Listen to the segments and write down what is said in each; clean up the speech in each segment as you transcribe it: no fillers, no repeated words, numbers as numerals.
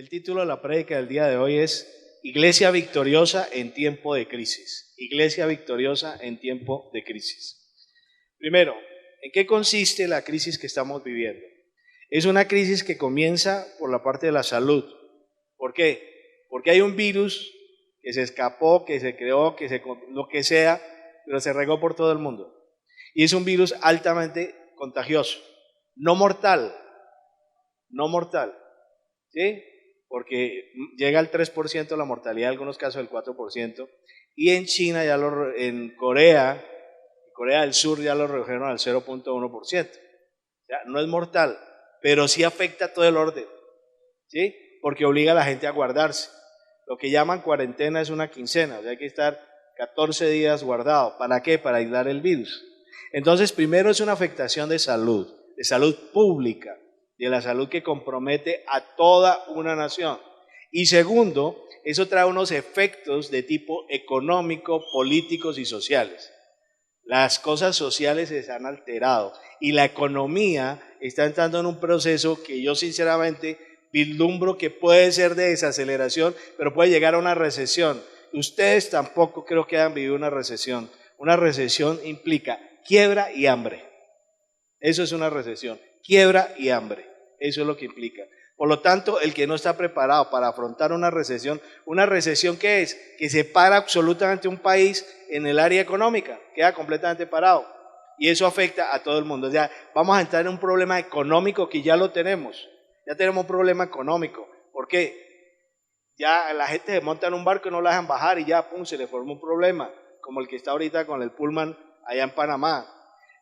El título de la prédica del día de hoy es Iglesia victoriosa en tiempo de crisis. Iglesia victoriosa en tiempo de crisis. Primero, ¿en qué consiste la crisis que estamos viviendo? Es una crisis que comienza por la parte de la salud. ¿Por qué? Porque hay un virus que se escapó, que se creó, lo que sea, pero se regó por todo el mundo. Y es un virus altamente contagioso, no mortal, ¿sí? Porque llega al 3% la mortalidad, en algunos casos del 4%, y en China, en Corea del Sur ya lo redujeron al 0.1%. Ya, no es mortal, pero sí afecta todo el orden, ¿sí? Porque obliga a la gente a guardarse. Lo que llaman cuarentena es una quincena, o sea, hay que estar 14 días guardado. ¿Para qué? Para aislar el virus. Entonces, primero es una afectación de salud pública, de la salud que compromete a toda una nación. Y segundo, eso trae unos efectos de tipo económico, políticos y sociales. Las cosas sociales se han alterado y la economía está entrando en un proceso que yo sinceramente vislumbro que puede ser de desaceleración, pero puede llegar a una recesión. Ustedes tampoco creo que hayan vivido una recesión. Una recesión implica quiebra y hambre. Eso es una recesión, quiebra y hambre. Eso es lo que implica. Por lo tanto, el que no está preparado para afrontar una recesión ¿qué es? Que se para absolutamente un país en el área económica, queda completamente parado. Y eso afecta a todo el mundo. O sea, vamos a entrar en un problema económico que ya lo tenemos. Ya tenemos un problema económico. ¿Por qué? Ya la gente se monta en un barco y no la dejan bajar y ya, pum, se le forma un problema, como el que está ahorita con el Pullman allá en Panamá.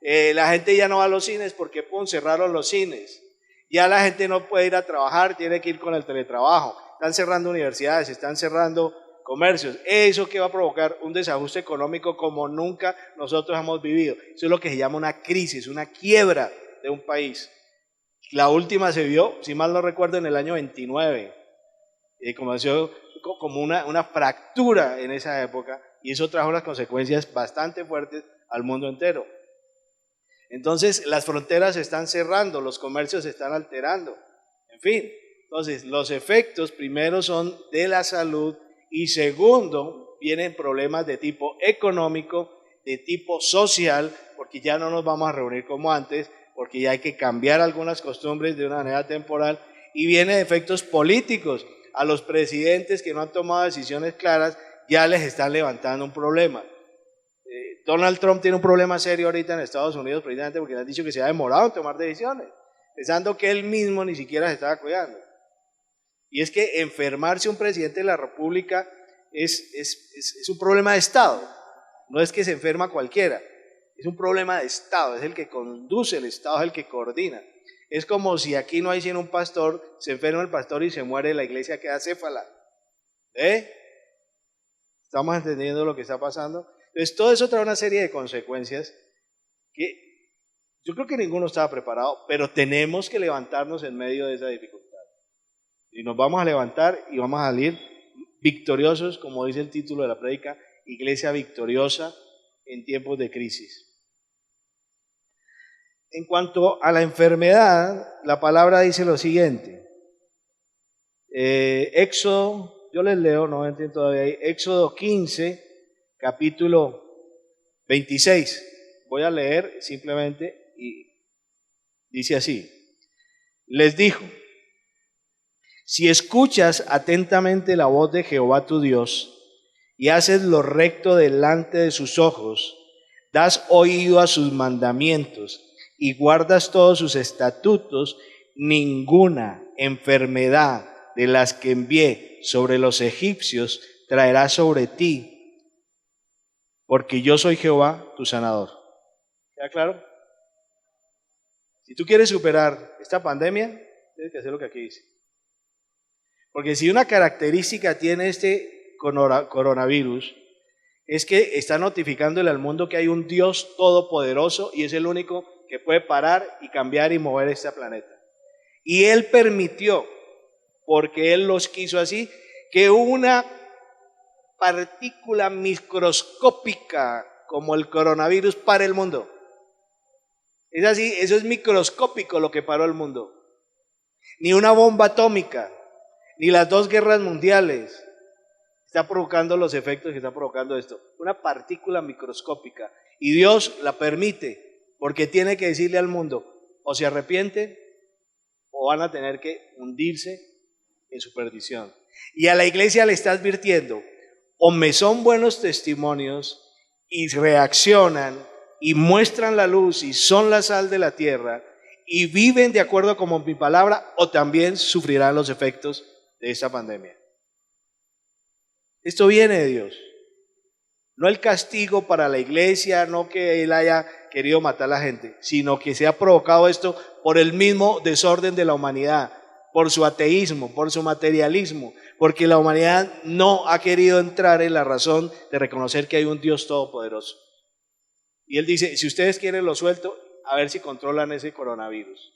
La gente ya no va a los cines porque, pum, cerraron los cines. Ya la gente no puede ir a trabajar, tiene que ir con el teletrabajo. Están cerrando universidades, están cerrando comercios. ¿Eso que va a provocar? Un desajuste económico como nunca nosotros hemos vivido. Eso es lo que se llama una crisis, una quiebra de un país. La última se vio, si mal no recuerdo, en el año 29. Como una fractura en esa época y eso trajo unas consecuencias bastante fuertes al mundo entero. Entonces las fronteras se están cerrando, los comercios se están alterando, en fin. Entonces los efectos primero son de la salud y segundo vienen problemas de tipo económico, de tipo social, porque ya no nos vamos a reunir como antes, porque ya hay que cambiar algunas costumbres de una manera temporal y vienen efectos políticos. A los presidentes que no han tomado decisiones claras ya les están levantando un problema. Donald Trump tiene un problema serio ahorita en Estados Unidos precisamente porque le han dicho que se ha demorado en tomar decisiones, pensando que él mismo ni siquiera se estaba cuidando. Y es que enfermarse un presidente de la República es un problema de Estado, no es que se enferma cualquiera, es un problema de Estado, es el que conduce el Estado, es el que coordina. Es como si aquí no hay sino un pastor, se enferma el pastor y se muere, la iglesia queda céfala. ¿Estamos entendiendo lo que está pasando? Entonces todo eso trae una serie de consecuencias que yo creo que ninguno estaba preparado, pero tenemos que levantarnos en medio de esa dificultad. Y nos vamos a levantar y vamos a salir victoriosos, como dice el título de la prédica, Iglesia victoriosa en tiempos de crisis. En cuanto a la enfermedad, la palabra dice lo siguiente. Éxodo, yo les leo, no entiendo todavía ahí, Éxodo 15, capítulo 26. Voy a leer simplemente y dice así. Les dijo, si escuchas atentamente la voz de Jehová tu Dios y haces lo recto delante de sus ojos, das oído a sus mandamientos y guardas todos sus estatutos, ninguna enfermedad de las que envié sobre los egipcios traerá sobre ti, porque yo soy Jehová tu sanador. ¿Queda claro? Si tú quieres superar esta pandemia, tienes que hacer lo que aquí dice. Porque si una característica tiene este coronavirus, es que está notificándole al mundo que hay un Dios todopoderoso y es el único que puede parar y cambiar y mover este planeta. Y Él permitió, porque Él los quiso así, que una partícula microscópica como el coronavirus pare el mundo. Es así, eso es microscópico lo que paró el mundo. Ni una bomba atómica. ni las dos guerras mundiales está provocando los efectos que está provocando esto. Una partícula microscópica. Y Dios la permite porque tiene que decirle al mundo, o se arrepienten o van a tener que hundirse en su perdición. Y a la iglesia le está advirtiendo, o me son buenos testimonios y reaccionan y muestran la luz y son la sal de la tierra y viven de acuerdo con mi palabra, o también sufrirán los efectos de esta pandemia. Esto viene de Dios. No el castigo para la iglesia, no que Él haya querido matar a la gente, sino que se ha provocado esto por el mismo desorden de la humanidad, por su ateísmo, por su materialismo, porque la humanidad no ha querido entrar en la razón de reconocer que hay un Dios todopoderoso. Y Él dice, si ustedes quieren lo suelto, a ver si controlan ese coronavirus.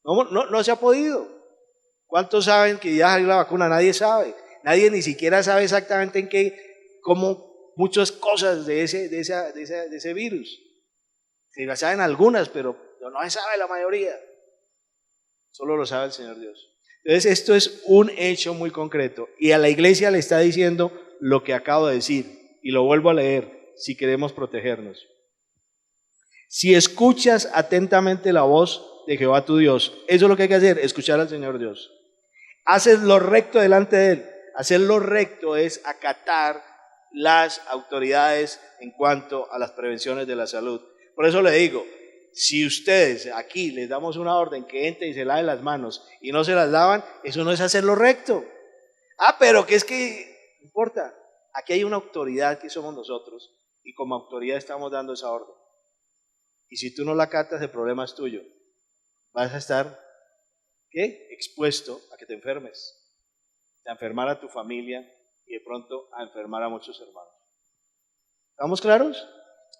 No se ha podido. ¿Cuántos saben que ya hay la vacuna? Nadie sabe. Nadie ni siquiera sabe exactamente en qué, cómo muchas cosas de ese virus. Se la saben algunas, pero no se sabe la mayoría. Solo lo sabe el Señor Dios. Entonces esto es un hecho muy concreto. Y a la iglesia le está diciendo lo que acabo de decir. Y lo vuelvo a leer, si queremos protegernos. Si escuchas atentamente la voz de Jehová tu Dios, eso es lo que hay que hacer, escuchar al Señor Dios. Haces lo recto delante de Él. Hacer lo recto es acatar las autoridades en cuanto a las prevenciones de la salud. Por eso le digo, si ustedes aquí les damos una orden que entre y se lave las manos y no se las lavan, eso no es hacer lo recto. Pero que es que, no importa, aquí hay una autoridad que somos nosotros y como autoridad estamos dando esa orden. Y si tú no la acatas, el problema es tuyo. Vas a estar, ¿qué? Expuesto a que te enfermes, a enfermar a tu familia y de pronto a enfermar a muchos hermanos. ¿Estamos claros?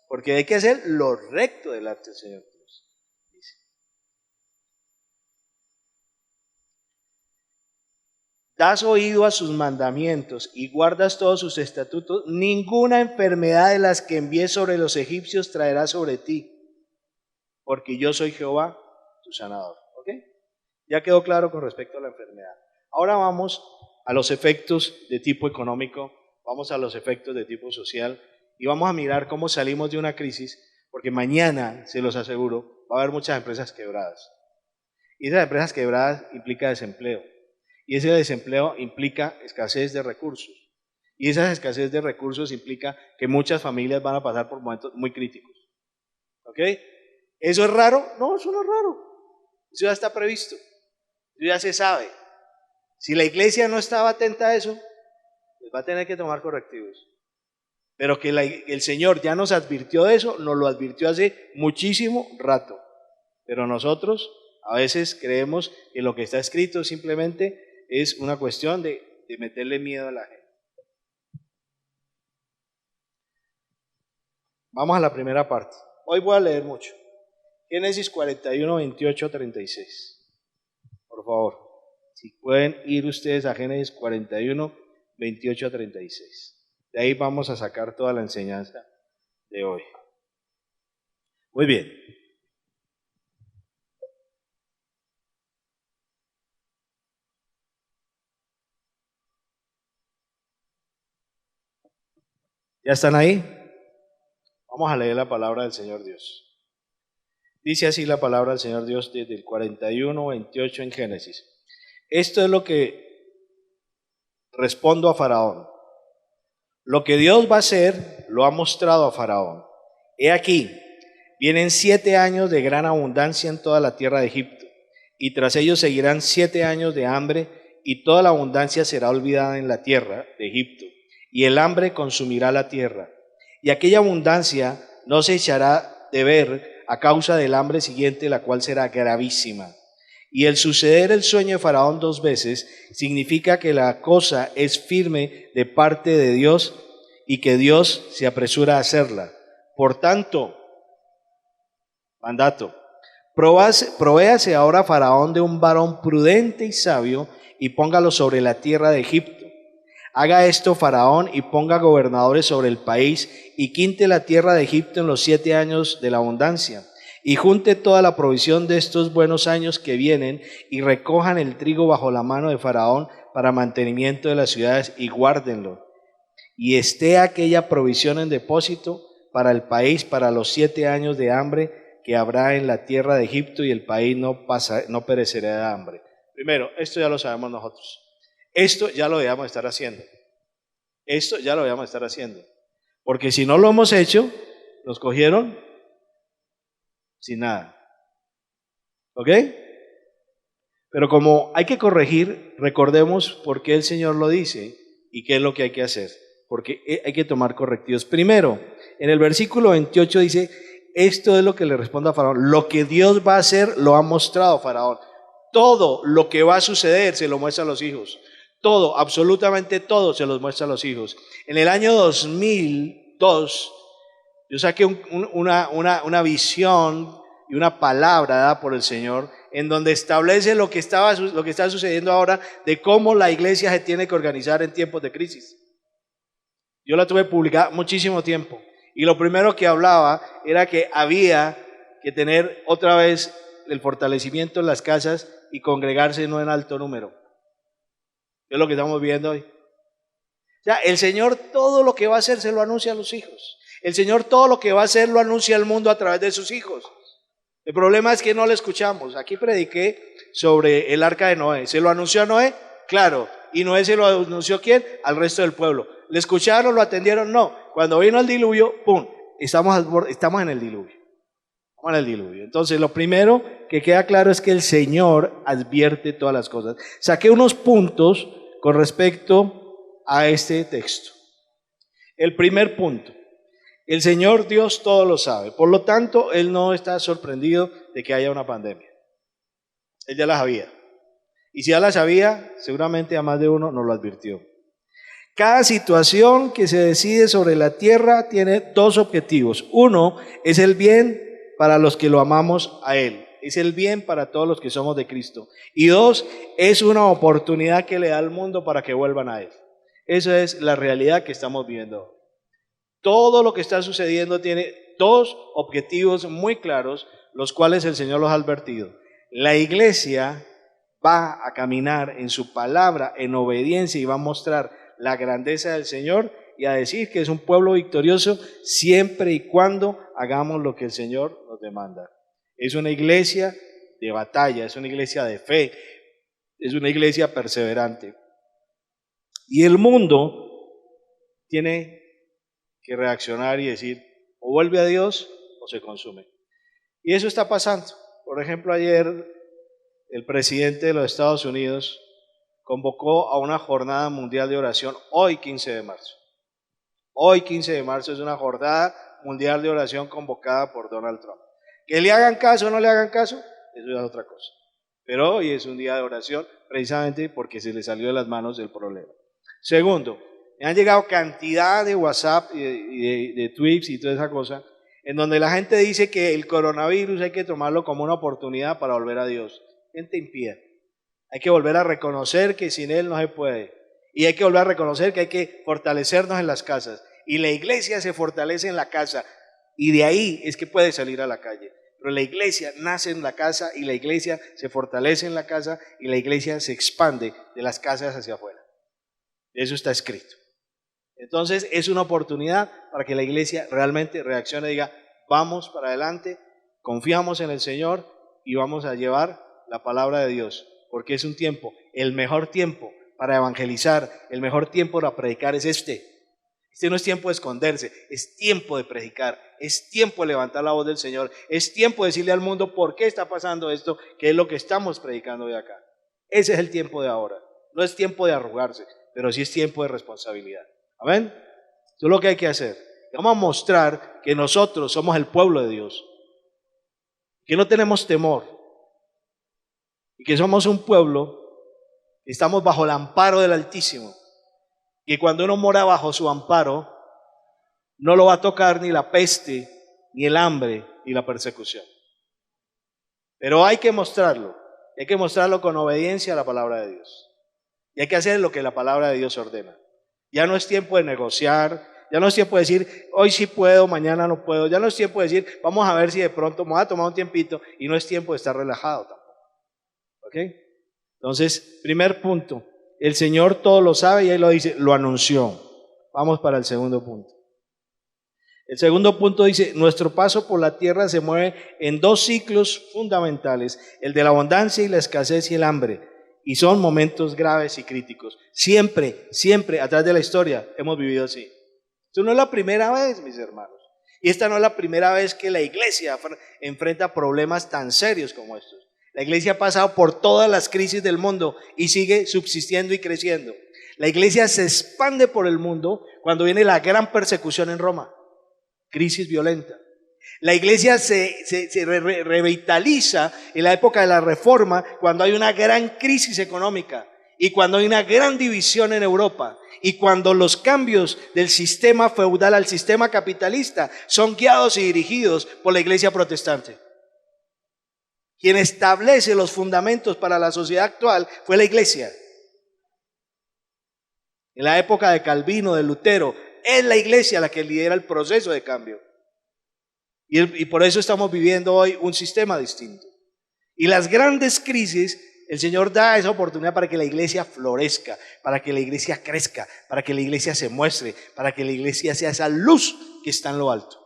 Porque hay que hacer lo recto delante del Señor Dios. Dice. Das oído a sus mandamientos y guardas todos sus estatutos, ninguna enfermedad de las que envié sobre los egipcios traerá sobre ti, porque yo soy Jehová, tu sanador. ¿Ok? Ya quedó claro con respecto a la enfermedad. Ahora vamos a los efectos de tipo económico, vamos a los efectos de tipo social y vamos a mirar cómo salimos de una crisis, porque mañana, se los aseguro, va a haber muchas empresas quebradas. Y esas empresas quebradas implica desempleo. Y ese desempleo implica escasez de recursos. Y esa escasez de recursos implica que muchas familias van a pasar por momentos muy críticos. ¿Ok? ¿Eso es raro? No, eso no es raro. Eso ya está previsto. Eso ya se sabe. Si la iglesia no estaba atenta a eso, pues va a tener que tomar correctivos. Pero que el Señor ya nos advirtió de eso, nos lo advirtió hace muchísimo rato. Pero nosotros a veces creemos que lo que está escrito simplemente es una cuestión de meterle miedo a la gente. Vamos a la primera parte. Hoy voy a leer mucho. Génesis 41, 28, 36. Por favor, si pueden ir ustedes a Génesis 41, 28 a 36. De ahí vamos a sacar toda la enseñanza de hoy. Muy bien. ¿Ya están ahí? Vamos a leer la palabra del Señor Dios. Dice así la palabra del Señor Dios desde el 41, 28 en Génesis. Esto es lo que respondo a Faraón. Lo que Dios va a hacer, lo ha mostrado a Faraón. He aquí, vienen 7 años de gran abundancia en toda la tierra de Egipto, y tras ellos seguirán 7 años de hambre, y toda la abundancia será olvidada en la tierra de Egipto, y el hambre consumirá la tierra. Y aquella abundancia no se echará de ver a causa del hambre siguiente, la cual será gravísima. Y el suceder el sueño de Faraón 2 veces significa que la cosa es firme de parte de Dios y que Dios se apresura a hacerla. Por tanto, mandato, provéase ahora Faraón de un varón prudente y sabio y póngalo sobre la tierra de Egipto. Haga esto Faraón y ponga gobernadores sobre el país y quinte la tierra de Egipto en los 7 años de la abundancia. Y junte toda la provisión de estos buenos años que vienen y recojan el trigo bajo la mano de Faraón para mantenimiento de las ciudades y guárdenlo. Y esté aquella provisión en depósito para el país para los 7 años de hambre que habrá en la tierra de Egipto, y el país no perecerá de hambre. Primero, esto ya lo sabemos nosotros. Esto ya lo debemos estar haciendo. Esto ya lo debemos estar haciendo. Porque si no lo hemos hecho, nos cogieron sin nada. ¿Ok? Pero como hay que corregir, recordemos por qué el Señor lo dice y qué es lo que hay que hacer. Porque hay que tomar correctivos. Primero, en el versículo 28 dice, esto es lo que le responde a Faraón. Lo que Dios va a hacer lo ha mostrado Faraón. Todo lo que va a suceder se lo muestra a los hijos. Todo, absolutamente todo se los muestra a los hijos. En el año 2002, yo saqué una visión y una palabra dada por el Señor en donde establece lo que está sucediendo ahora de cómo la iglesia se tiene que organizar en tiempos de crisis. Yo la tuve publicada muchísimo tiempo y lo primero que hablaba era que había que tener otra vez el fortalecimiento en las casas y congregarse no en alto número. Es lo que estamos viendo hoy. O sea, el Señor todo lo que va a hacer se lo anuncia a los hijos. El Señor todo lo que va a hacer lo anuncia al mundo a través de sus hijos. El problema es que no le escuchamos. Aquí prediqué sobre el arca de Noé. ¿Se lo anunció a Noé? Claro. ¿Y Noé se lo anunció quién? Al resto del pueblo. ¿Le escucharon? ¿Lo atendieron? No. Cuando vino el diluvio, ¡pum! Estamos en el diluvio. Estamos en el diluvio. Entonces, lo primero que queda claro es que el Señor advierte todas las cosas. Saqué unos puntos con respecto a este texto. El primer punto. El Señor Dios todo lo sabe. Por lo tanto, Él no está sorprendido de que haya una pandemia. Él ya la sabía. Y si ya la sabía, seguramente a más de uno nos lo advirtió. Cada situación que se decide sobre la tierra tiene dos objetivos. Uno es el bien para los que lo amamos a Él. Es el bien para todos los que somos de Cristo. Y dos, es una oportunidad que le da al mundo para que vuelvan a Él. Esa es la realidad que estamos viendo. Todo lo que está sucediendo tiene dos objetivos muy claros, los cuales el Señor los ha advertido. La iglesia va a caminar en su palabra, en obediencia, y va a mostrar la grandeza del Señor y a decir que es un pueblo victorioso siempre y cuando hagamos lo que el Señor nos demanda. Es una iglesia de batalla, es una iglesia de fe, es una iglesia perseverante. Y el mundo tiene que reaccionar y decir, o vuelve a Dios o se consume. Y eso está pasando. Por ejemplo, ayer el presidente de los Estados Unidos convocó a una jornada mundial de oración hoy 15 de marzo. Hoy 15 de marzo es una jornada mundial de oración convocada por Donald Trump. Que le hagan caso o no le hagan caso, eso es otra cosa. Pero hoy es un día de oración precisamente porque se le salió de las manos el problema. Segundo, me han llegado cantidad de WhatsApp y de tweets y toda esa cosa, en donde la gente dice que el coronavirus hay que tomarlo como una oportunidad para volver a Dios. Gente impía. Hay que volver a reconocer que sin Él no se puede. Y hay que volver a reconocer que hay que fortalecernos en las casas. Y la iglesia se fortalece en la casa. Y de ahí es que puede salir a la calle. Pero la iglesia nace en la casa y la iglesia se fortalece en la casa y la iglesia se expande de las casas hacia afuera. Eso está escrito. Entonces es una oportunidad para que la iglesia realmente reaccione y diga, vamos para adelante, confiamos en el Señor y vamos a llevar la palabra de Dios, porque es un tiempo, el mejor tiempo para evangelizar, el mejor tiempo para predicar es este. Este no es tiempo de esconderse, es tiempo de predicar, es tiempo de levantar la voz del Señor, es tiempo de decirle al mundo por qué está pasando esto, que es lo que estamos predicando de acá. Ese es el tiempo de ahora, no es tiempo de arrugarse, pero sí es tiempo de responsabilidad. Amén. Eso es lo que hay que hacer. Vamos a mostrar que nosotros somos el pueblo de Dios, que no tenemos temor y que somos un pueblo que estamos bajo el amparo del Altísimo, que cuando uno mora bajo su amparo no lo va a tocar ni la peste, ni el hambre, ni la persecución. Pero hay que mostrarlo con obediencia a la palabra de Dios y hay que hacer lo que la palabra de Dios ordena. Ya no es tiempo de negociar, ya no es tiempo de decir, hoy sí puedo, mañana no puedo, ya no es tiempo de decir, vamos a ver si de pronto me voy a tomar un tiempito, y no es tiempo de estar relajado tampoco. ¿Ok? Entonces, primer punto, el Señor todo lo sabe y ahí lo dice, lo anunció. Vamos para el segundo punto. El segundo punto dice, nuestro paso por la tierra se mueve en dos ciclos fundamentales, el de la abundancia y la escasez y el hambre, y son momentos graves y críticos. Siempre, siempre, a través de la historia, hemos vivido así. Esto no es la primera vez, mis hermanos, y esta no es la primera vez que la iglesia enfrenta problemas tan serios como estos. La iglesia ha pasado por todas las crisis del mundo y sigue subsistiendo y creciendo. La iglesia se expande por el mundo cuando viene la gran persecución en Roma. Crisis violenta. La iglesia se revitaliza en la época de la Reforma cuando hay una gran crisis económica y cuando hay una gran división en Europa y cuando los cambios del sistema feudal al sistema capitalista son guiados y dirigidos por la iglesia protestante. Quien establece los fundamentos para la sociedad actual fue la iglesia. En la época de Calvino, de Lutero, es la iglesia la que lidera el proceso de cambio. Y por eso estamos viviendo hoy un sistema distinto. Y las grandes crisis, el Señor da esa oportunidad para que la iglesia florezca, para que la iglesia crezca, para que la iglesia se muestre, para que la iglesia sea esa luz que está en lo alto.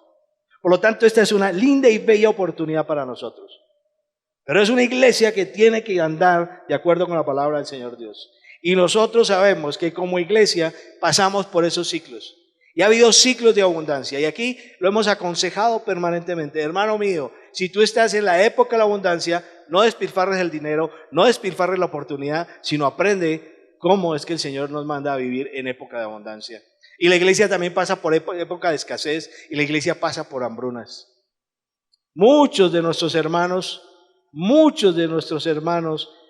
Por lo tanto, esta es una linda y bella oportunidad para nosotros. Pero es una iglesia que tiene que andar de acuerdo con la palabra del Señor Dios. Y nosotros sabemos que como iglesia pasamos por esos ciclos. Y ha habido ciclos de abundancia. Y aquí lo hemos aconsejado permanentemente. Hermano mío, si tú estás en la época de la abundancia, no despilfarres el dinero, no despilfarres la oportunidad, sino aprende cómo es que el Señor nos manda a vivir en época de abundancia. Y la iglesia también pasa por época de escasez y la iglesia pasa por hambrunas. Muchos de nuestros hermanos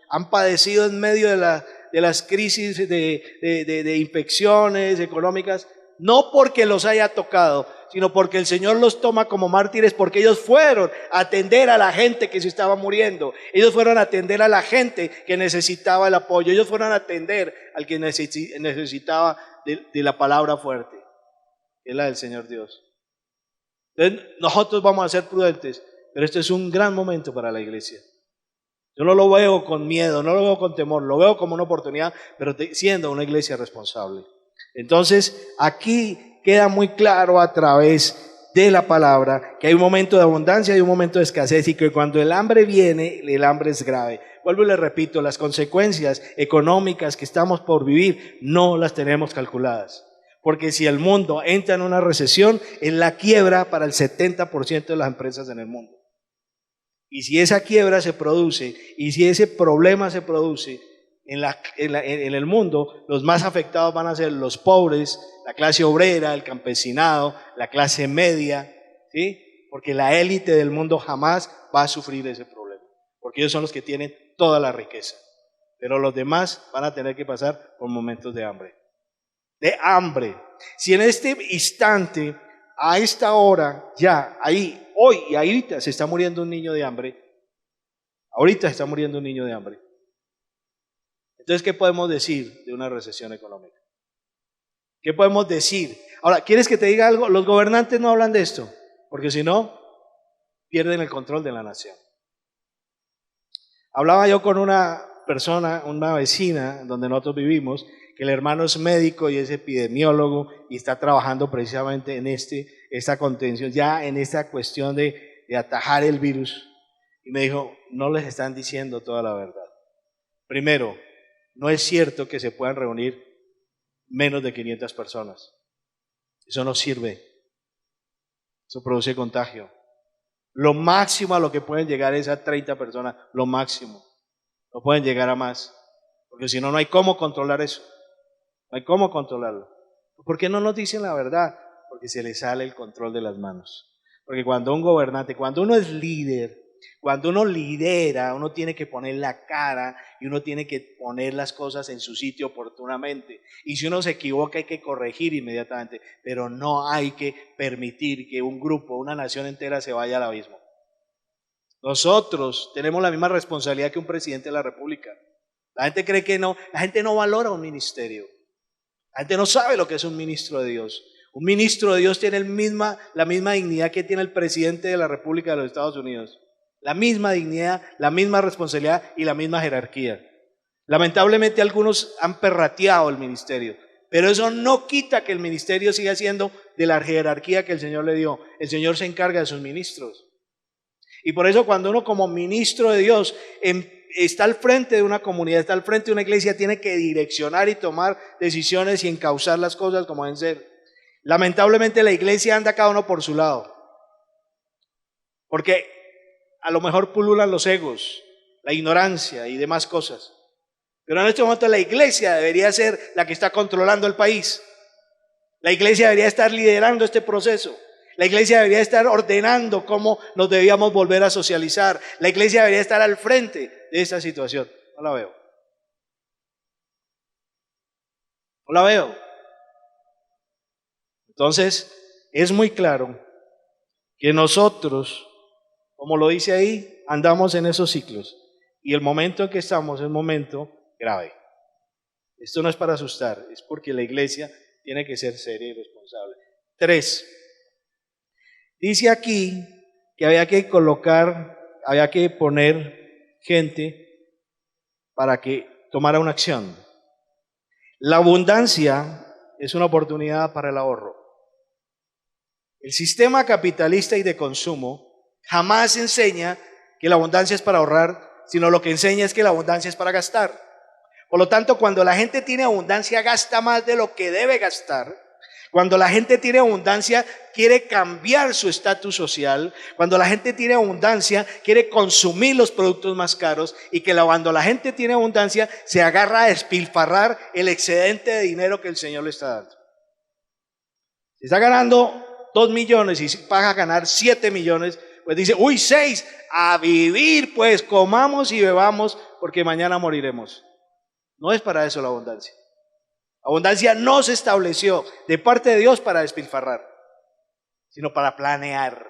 han padecido en medio de las crisis de infecciones económicas, no porque los haya tocado, sino porque el Señor los toma como mártires, porque ellos fueron a atender a la gente que se estaba muriendo, ellos fueron a atender a la gente que necesitaba el apoyo, ellos fueron a atender al que necesitaba de la palabra fuerte, que es la del Señor Dios. Entonces nosotros vamos a ser prudentes, pero este es un gran momento para la iglesia. Yo no lo veo con miedo, no lo veo con temor, lo veo como una oportunidad, pero siendo una iglesia responsable. Entonces, aquí queda muy claro a través de la palabra que hay un momento de abundancia y un momento de escasez y que cuando el hambre viene, el hambre es grave. Vuelvo y le repito, las consecuencias económicas que estamos por vivir no las tenemos calculadas. Porque si el mundo entra en una recesión, es la quiebra para el 70% de las empresas en el mundo. Y si esa quiebra se produce, y si ese problema se produce en el mundo, los más afectados van a ser los pobres, la clase obrera, el campesinado, la clase media, ¿sí? Porque la élite del mundo jamás va a sufrir ese problema, porque ellos son los que tienen toda la riqueza. Pero los demás van a tener que pasar por momentos de hambre. De hambre. Si en este instante, a esta hora, ya, ahí, hoy y ahorita se está muriendo un niño de hambre, ahorita se está muriendo un niño de hambre. Entonces, ¿qué podemos decir de una recesión económica? ¿Qué podemos decir? Ahora, ¿quieres que te diga algo? Los gobernantes no hablan de esto, porque si no, pierden el control de la nación. Hablaba yo con una persona, una vecina donde nosotros vivimos, que el hermano es médico y es epidemiólogo y está trabajando precisamente en esta contención, ya en esta cuestión de atajar el virus. Y me dijo, no les están diciendo toda la verdad. Primero, no es cierto que se puedan reunir menos de 500 personas. Eso no sirve. Eso produce contagio. Lo máximo a lo que pueden llegar es a 30 personas, lo máximo. No pueden llegar a más, porque si no, no hay cómo controlar eso. No hay cómo controlarlo. ¿Por qué no nos dicen la verdad? Porque se les sale el control de las manos. Porque cuando un gobernante, cuando uno es líder, cuando uno lidera, uno tiene que poner la cara y uno tiene que poner las cosas en su sitio oportunamente. Y si uno se equivoca hay que corregir inmediatamente, pero no hay que permitir que un grupo, una nación entera se vaya al abismo. Nosotros tenemos la misma responsabilidad que un presidente de la República. La gente cree que no, la gente no valora un ministerio. La gente no sabe lo que es un ministro de Dios. Un ministro de Dios tiene la misma dignidad que tiene el presidente de la República de los Estados Unidos. La misma dignidad, la misma responsabilidad y la misma jerarquía. Lamentablemente algunos han perrateado el ministerio, pero eso no quita que el ministerio siga siendo de la jerarquía que el Señor le dio. El Señor se encarga de sus ministros. Y por eso cuando uno como ministro de Dios está al frente de una comunidad, está al frente de una iglesia, tiene que direccionar y tomar decisiones y encauzar las cosas como deben ser. Lamentablemente la iglesia anda cada uno por su lado, porque a lo mejor pululan los egos, la ignorancia y demás cosas. Pero en este momento la iglesia debería ser la que está controlando el país. La iglesia debería estar liderando este proceso. La iglesia debería estar ordenando cómo nos debíamos volver a socializar. La iglesia debería estar al frente de esta situación. No la veo. No la veo. Entonces, es muy claro que nosotros, como lo dice ahí, andamos en esos ciclos. Y el momento en que estamos es un momento grave. Esto no es para asustar, es porque la iglesia tiene que ser seria y responsable. 3. Dice aquí que había que poner gente para que tomara una acción. La abundancia es una oportunidad para el ahorro. El sistema capitalista y de consumo jamás enseña que la abundancia es para ahorrar, sino lo que enseña es que la abundancia es para gastar. Por lo tanto, cuando la gente tiene abundancia, gasta más de lo que debe gastar. Cuando la gente tiene abundancia, quiere cambiar su estatus social. Cuando la gente tiene abundancia, quiere consumir los productos más caros. Y que cuando la gente tiene abundancia, se agarra a despilfarrar el excedente de dinero que el Señor le está dando. Si está ganando 2 millones y vas a ganar 7 millones, pues dice, uy, 6, a vivir, pues comamos y bebamos, porque mañana moriremos. No es para eso la abundancia. Abundancia no se estableció de parte de Dios para despilfarrar, sino para planear.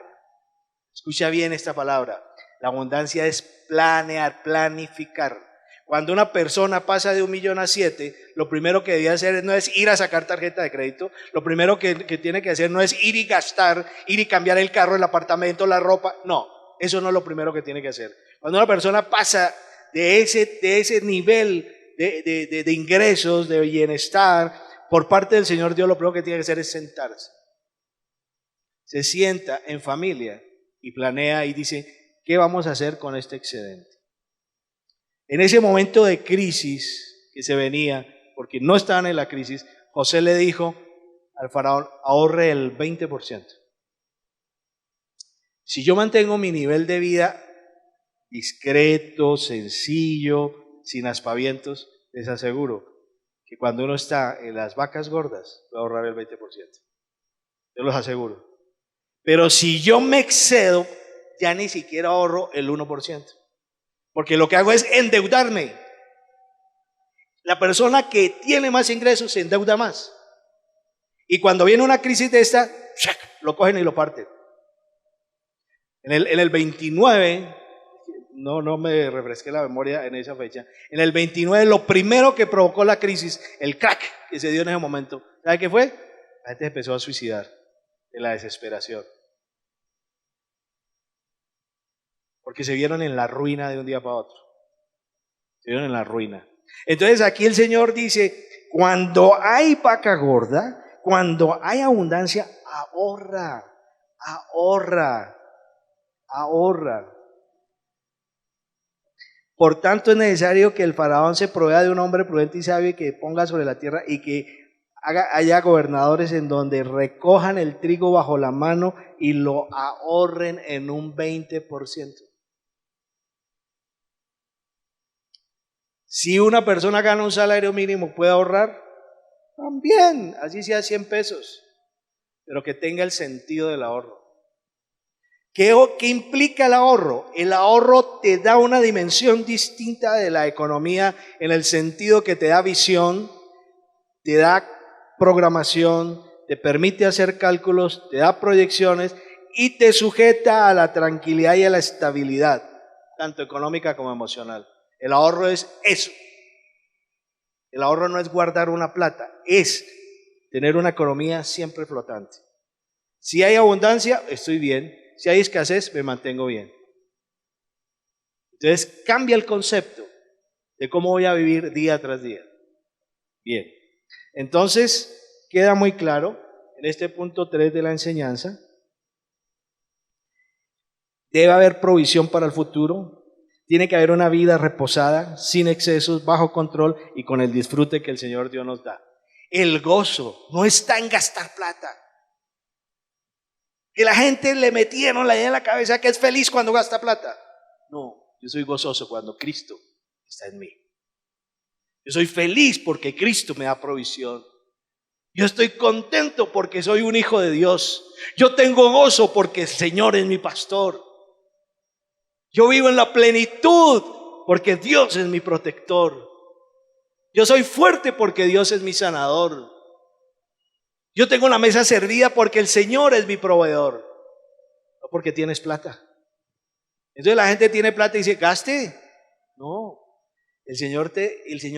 Escucha bien esta palabra. La abundancia es planear, planificar. Cuando una persona pasa de 1 millón a 7, lo primero que debía hacer no es ir a sacar tarjeta de crédito. Lo primero que tiene que hacer no es ir y gastar, ir y cambiar el carro, el apartamento, la ropa. No, eso no es lo primero que tiene que hacer. Cuando una persona pasa de ese nivel de ingresos, de bienestar, por parte del Señor Dios, lo primero que tiene que hacer es sentarse. Se sienta en familia y planea y dice, ¿qué vamos a hacer con este excedente? En ese momento de crisis que se venía, porque no estaban en la crisis, José le dijo al faraón, ahorre el 20%. Si yo mantengo mi nivel de vida discreto, sencillo, sin aspavientos, les aseguro que cuando uno está en las vacas gordas, va a ahorrar el 20%. Yo los aseguro. Pero si yo me excedo, ya ni siquiera ahorro el 1%. Porque lo que hago es endeudarme. La persona que tiene más ingresos se endeuda más. Y cuando viene una crisis de esta, lo cogen y lo parten. En el 29, no me refresqué la memoria en esa fecha, en el 29 lo primero que provocó la crisis, el crack que se dio en ese momento, ¿sabe qué fue? La gente empezó a suicidar de la desesperación. Porque se vieron en la ruina de un día para otro. Se vieron en la ruina. Entonces aquí el Señor dice, cuando hay vaca gorda, cuando hay abundancia, ahorra, ahorra, ahorra. Por tanto es necesario que el faraón se provea de un hombre prudente y sabio y que ponga sobre la tierra y que haya gobernadores en donde recojan el trigo bajo la mano y lo ahorren en un 20%. Si una persona gana un salario mínimo, ¿puede ahorrar? También, así sea 100 pesos, pero que tenga el sentido del ahorro. ¿Qué implica el ahorro? El ahorro te da una dimensión distinta de la economía en el sentido que te da visión, te da programación, te permite hacer cálculos, te da proyecciones y te sujeta a la tranquilidad y a la estabilidad, tanto económica como emocional. El ahorro es eso. El ahorro no es guardar una plata, es tener una economía siempre flotante. Si hay abundancia, estoy bien. Si hay escasez, me mantengo bien. Entonces cambia el concepto de cómo voy a vivir día tras día. Bien, entonces queda muy claro en este punto 3 de la enseñanza, debe haber provisión para el futuro, tiene que haber una vida reposada, sin excesos, bajo control y con el disfrute que el Señor Dios nos da. El gozo no está en gastar plata. Que la gente le metieron la idea en la cabeza que es feliz cuando gasta plata. No, yo soy gozoso cuando Cristo está en mí. Yo soy feliz porque Cristo me da provisión. Yo estoy contento porque soy un hijo de Dios. Yo tengo gozo porque el Señor es mi pastor. Yo vivo en la plenitud porque Dios es mi protector. Yo soy fuerte porque Dios es mi sanador. Yo tengo la mesa servida porque el Señor es mi proveedor, no porque tienes plata. Entonces la gente tiene plata y dice, gaste. No, el Señor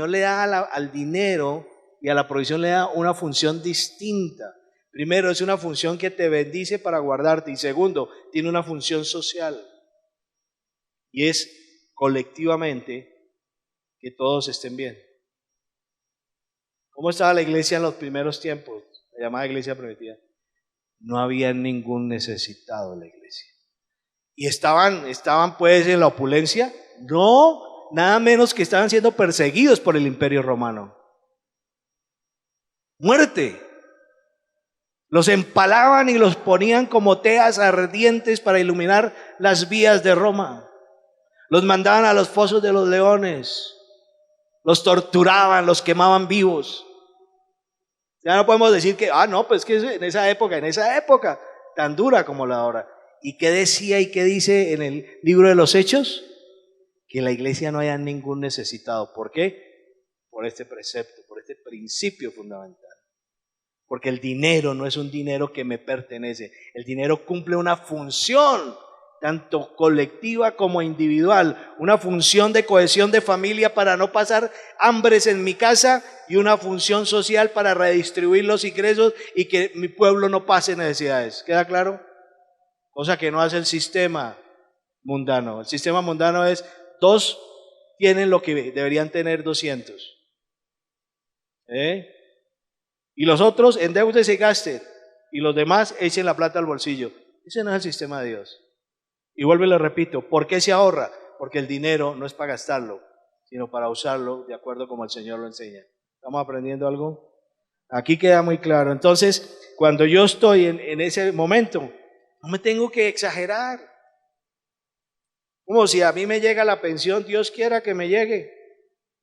le da al dinero y a la provisión le da una función distinta. Primero, es una función que te bendice para guardarte, y segundo, tiene una función social. Y es colectivamente que todos estén bien. ¿Cómo estaba la iglesia en los primeros tiempos? La llamada iglesia primitiva. No había ningún necesitado en la iglesia. ¿Y estaban pues en la opulencia? No, nada menos que estaban siendo perseguidos por el Imperio Romano. Muerte. Los empalaban y los ponían como teas ardientes para iluminar las vías de Roma. Los mandaban a los fosos de los leones. Los torturaban, los quemaban vivos. Ya no podemos decir que, no, pues que en esa época tan dura como la de ahora. ¿Y qué decía y qué dice en el libro de los Hechos? Que en la iglesia no haya ningún necesitado. ¿Por qué? Por este precepto, por este principio fundamental. Porque el dinero no es un dinero que me pertenece. El dinero cumple una función, tanto colectiva como individual, una función de cohesión de familia para no pasar hambres en mi casa y una función social para redistribuir los ingresos y que mi pueblo no pase necesidades. ¿Queda claro? Cosa que no hace el sistema mundano. El sistema mundano es 2 tienen lo que deberían tener 200. Y los otros endeúdense y gasten y los demás echen la plata al bolsillo. Ese no es el sistema de Dios. Y vuelvo y le repito, ¿por qué se ahorra? Porque el dinero no es para gastarlo, sino para usarlo de acuerdo como el Señor lo enseña. ¿Estamos aprendiendo algo? Aquí queda muy claro. Entonces, cuando yo estoy en ese momento, no me tengo que exagerar. Como si a mí me llega la pensión, Dios quiera que me llegue.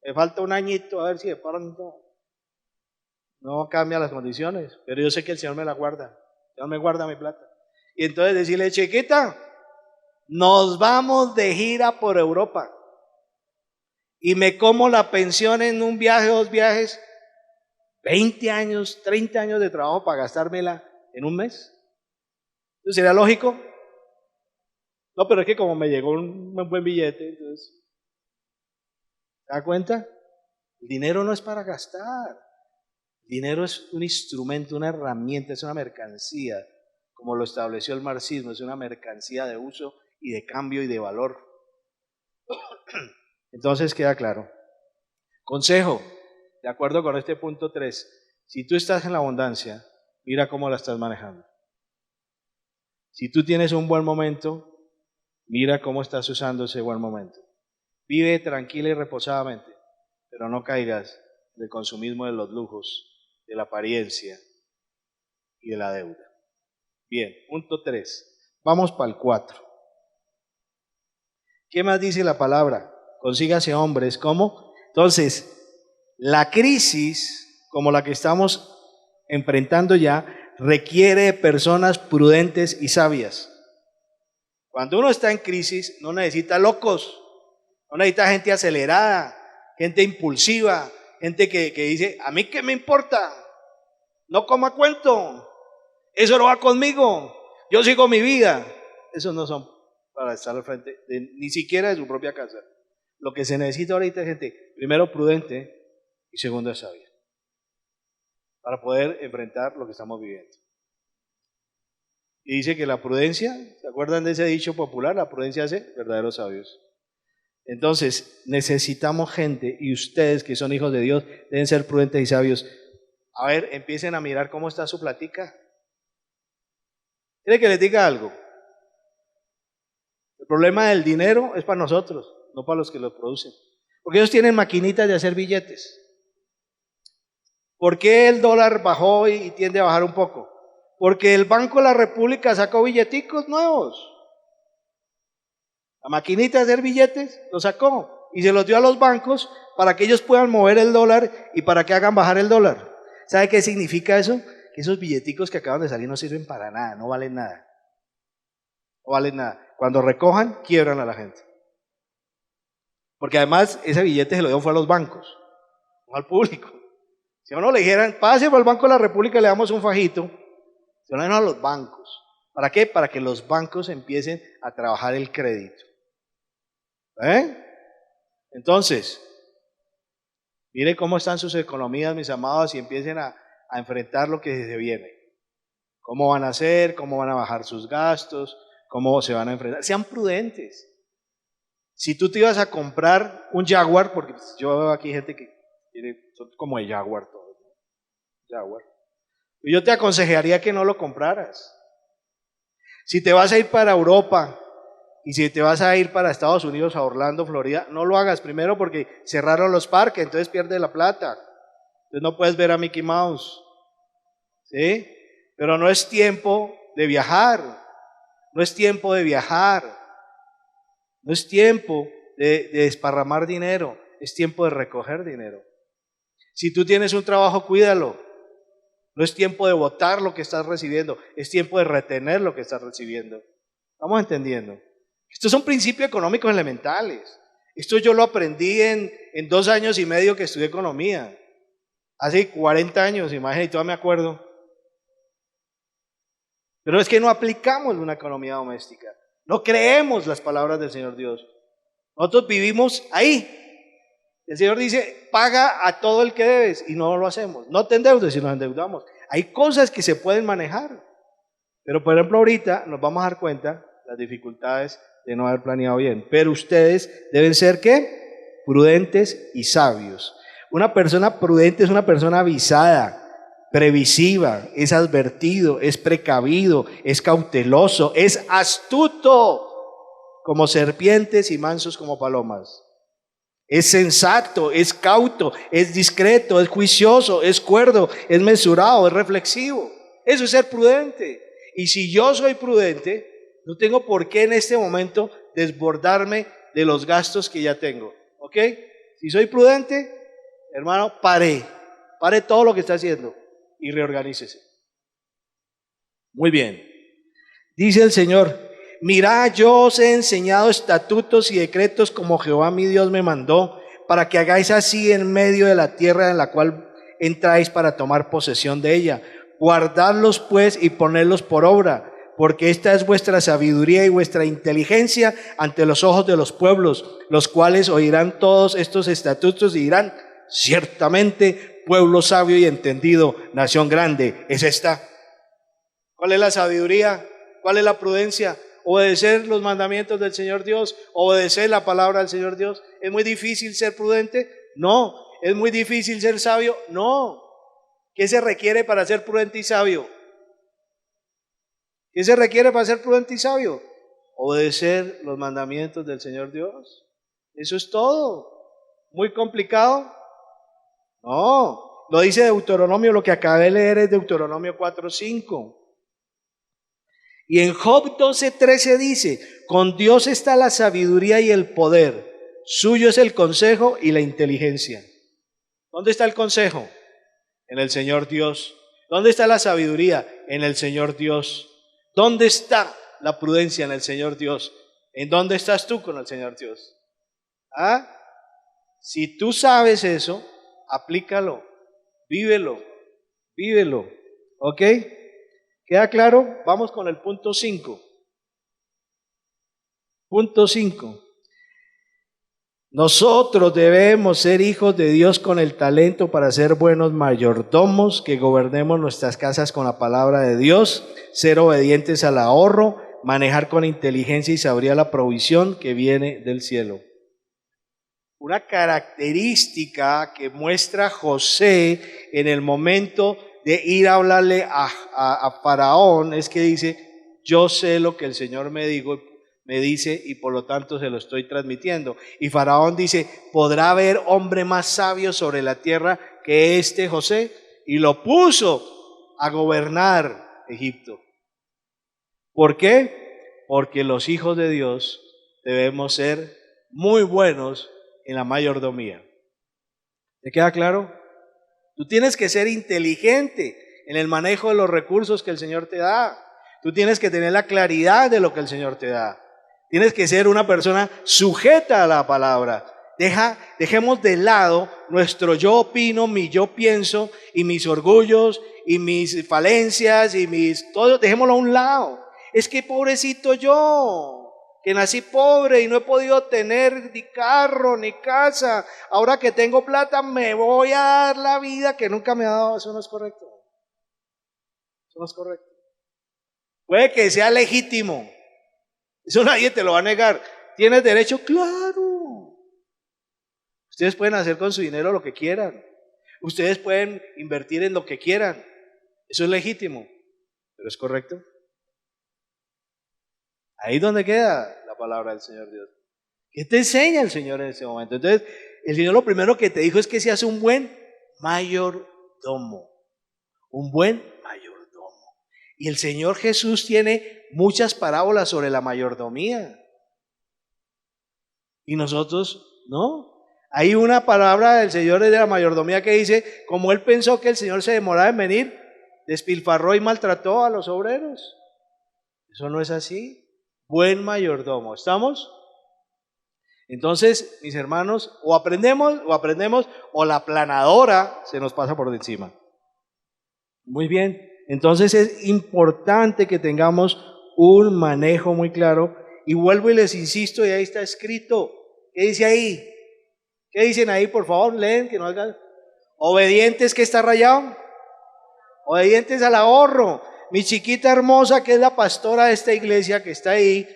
Me falta un añito, a ver si de pronto no cambia las condiciones, pero yo sé que el Señor me la guarda. El Señor me guarda mi plata. Y entonces decirle, chiquita, nos vamos de gira por Europa y me como la pensión en un viaje, 2 viajes, 20 años, 30 años de trabajo para gastármela en un mes. ¿Eso sería lógico? No, pero es que como me llegó un buen billete, entonces, ¿se da cuenta? El dinero no es para gastar. El dinero es un instrumento, una herramienta, es una mercancía, como lo estableció el marxismo, es una mercancía de uso y de cambio y de valor. Entonces queda claro. Consejo, de acuerdo con este punto 3, si tú estás en la abundancia, mira cómo la estás manejando. Si tú tienes un buen momento, mira cómo estás usando ese buen momento. Vive tranquila y reposadamente, pero no caigas del consumismo de los lujos, de la apariencia y de la deuda. Bien, punto 3. Vamos para el 4. ¿Qué más dice la palabra? Consígase hombres, ¿cómo? Entonces, la crisis, como la que estamos enfrentando ya, requiere de personas prudentes y sabias. Cuando uno está en crisis, no necesita locos, no necesita gente acelerada, gente impulsiva, gente que dice, ¿a mí qué me importa? No coma cuento, eso no va conmigo, yo sigo mi vida. Esos no son para estar al frente, ni siquiera de su propia casa. Lo que se necesita ahorita es gente, primero prudente y segundo sabia, para poder enfrentar lo que estamos viviendo. Y dice que la prudencia, ¿se acuerdan de ese dicho popular? La prudencia hace verdaderos sabios. Entonces, necesitamos gente, y ustedes que son hijos de Dios deben ser prudentes y sabios. A ver, empiecen a mirar cómo está su platica. ¿Quiere que les diga algo? El problema del dinero es para nosotros, no para los que lo producen. Porque ellos tienen maquinitas de hacer billetes. ¿Por qué el dólar bajó y tiende a bajar un poco? Porque el Banco de la República sacó billeticos nuevos. La maquinita de hacer billetes lo sacó y se los dio a los bancos para que ellos puedan mover el dólar y para que hagan bajar el dólar. ¿Sabe qué significa eso? Que esos billeticos que acaban de salir no sirven para nada, no valen nada. No valen nada. Cuando recojan, quiebran a la gente. Porque además ese billete se lo dio fue a los bancos, no al público. Si a uno le dijeran, pase por el Banco de la República y le damos un fajito, se lo dan a los bancos. ¿Para qué? Para que los bancos empiecen a trabajar el crédito. Entonces, mire cómo están sus economías, mis amados, y empiecen a enfrentar lo que se viene. ¿Cómo van a hacer? ¿Cómo van a bajar sus gastos? ¿Cómo se van a enfrentar? Sean prudentes. Si tú te ibas a comprar un Jaguar, porque yo veo aquí gente que son como de Jaguar todos, ¿no? Jaguar. Yo te aconsejaría que no lo compraras. Si te vas a ir para Europa y si te vas a ir para Estados Unidos, a Orlando, Florida, no lo hagas primero porque cerraron los parques, entonces pierdes la plata. Entonces no puedes ver a Mickey Mouse. ¿Sí? Pero no es tiempo de viajar. No es tiempo de viajar. No es tiempo de desparramar dinero. Es tiempo de recoger dinero. Si tú tienes un trabajo, cuídalo. No es tiempo de botar lo que estás recibiendo. Es tiempo de retener lo que estás recibiendo. ¿Estamos entendiendo? Estos son principios económicos elementales. Esto yo lo aprendí en 2 años y medio que estudié economía. Hace 40 años, imagínate, todavía me acuerdo. Pero es que no aplicamos una economía doméstica. No creemos las palabras del Señor Dios. Nosotros vivimos ahí. El Señor dice, paga a todo el que debes, y no lo hacemos. No te endeudes si nos endeudamos. Hay cosas que se pueden manejar. Pero por ejemplo ahorita nos vamos a dar cuenta las dificultades de no haber planeado bien. Pero ustedes deben ser, ¿qué? Prudentes y sabios. Una persona prudente es una persona avisada, previsiva, es advertido, es precavido, es cauteloso, es astuto como serpientes y mansos como palomas. Es sensato, es cauto, es discreto, es juicioso, es cuerdo, es mesurado, es reflexivo. Eso es ser prudente. Y si yo soy prudente, no tengo por qué en este momento desbordarme de los gastos que ya tengo. ¿Ok? Si soy prudente, hermano, pare todo lo que está haciendo y reorganícese. Muy bien. Dice el Señor, mirad, yo os he enseñado estatutos y decretos como Jehová mi Dios me mandó, para que hagáis así en medio de la tierra en la cual entráis para tomar posesión de ella. Guardadlos pues y ponedlos por obra, porque esta es vuestra sabiduría y vuestra inteligencia ante los ojos de los pueblos, los cuales oirán todos estos estatutos y dirán, ciertamente pueblo sabio y entendido, nación grande es esta. ¿Cuál es la sabiduría? ¿Cuál es la prudencia? Obedecer los mandamientos del Señor Dios, obedecer la palabra del Señor Dios. ¿Es muy difícil ser prudente? No. ¿Es muy difícil ser sabio? No. ¿Qué se requiere para ser prudente y sabio? ¿Qué se requiere para ser prudente y sabio? Obedecer los mandamientos del Señor Dios. Eso es todo. ¿Muy complicado? No. Lo dice Deuteronomio, lo que acabé de leer es Deuteronomio 4:5. Y en Job 12:13 dice, con Dios está la sabiduría y el poder, suyo es el consejo y la inteligencia. ¿Dónde está el consejo? En el Señor Dios. ¿Dónde está la sabiduría? En el Señor Dios. ¿Dónde está la prudencia? En el Señor Dios. ¿En dónde estás tú con el Señor Dios? ¿Ah? Si tú sabes eso, aplícalo, vívelo, ¿ok? ¿Queda claro? Vamos con el punto 5. Punto 5. Nosotros debemos ser hijos de Dios con el talento para ser buenos mayordomos, que gobernemos nuestras casas con la palabra de Dios, ser obedientes al ahorro, manejar con inteligencia y sabiduría la provisión que viene del cielo. una característica que muestra José en el momento de ir a hablarle a Faraón es que dice, yo sé lo que el Señor me dice y por lo tanto se lo estoy transmitiendo. Y Faraón dice, ¿podrá haber hombre más sabio sobre la tierra que este José? Y lo puso a gobernar Egipto. ¿Por qué? Porque los hijos de Dios debemos ser muy buenos en la mayordomía. ¿Te queda claro? Tú tienes que ser inteligente en el manejo de los recursos que el Señor te da. Tú tienes que tener la claridad de lo que el Señor te da. Tienes que ser una persona sujeta a la palabra. Dejemos de lado nuestro yo opino, mi yo pienso y mis orgullos y mis falencias y todo, dejémoslo a un lado. Es que pobrecito yo, que nací pobre y no he podido tener ni carro ni casa. Ahora que tengo plata me voy a dar la vida que nunca me ha dado. Eso no es correcto. Eso no es correcto. Puede que sea legítimo. Eso nadie te lo va a negar. ¿Tienes derecho? Claro. Ustedes pueden hacer con su dinero lo que quieran. Ustedes pueden invertir en lo que quieran. Eso es legítimo. ¿Pero es correcto? Ahí es donde queda la palabra del Señor Dios. ¿Qué te enseña el Señor en ese momento? Entonces, el Señor lo primero que te dijo es que seas un buen mayordomo. Un buen mayordomo. Y el Señor Jesús tiene muchas parábolas sobre la mayordomía. Y nosotros, ¿no? Hay una palabra del Señor de la mayordomía que dice, como Él pensó que el Señor se demoraba en venir, despilfarró y maltrató a los obreros. Eso no es así. Buen mayordomo. ¿Estamos? Entonces, mis hermanos, o aprendemos, o la planadora se nos pasa por encima. Muy bien. Entonces es importante que tengamos un manejo muy claro. Y vuelvo y les insisto, y ahí está escrito. ¿Qué dice ahí? ¿Qué dicen ahí? Por favor, leen, que no hagan. Obedientes, ¿qué está rayado? Obedientes al ahorro. Mi chiquita hermosa, que es la pastora de esta iglesia que está ahí,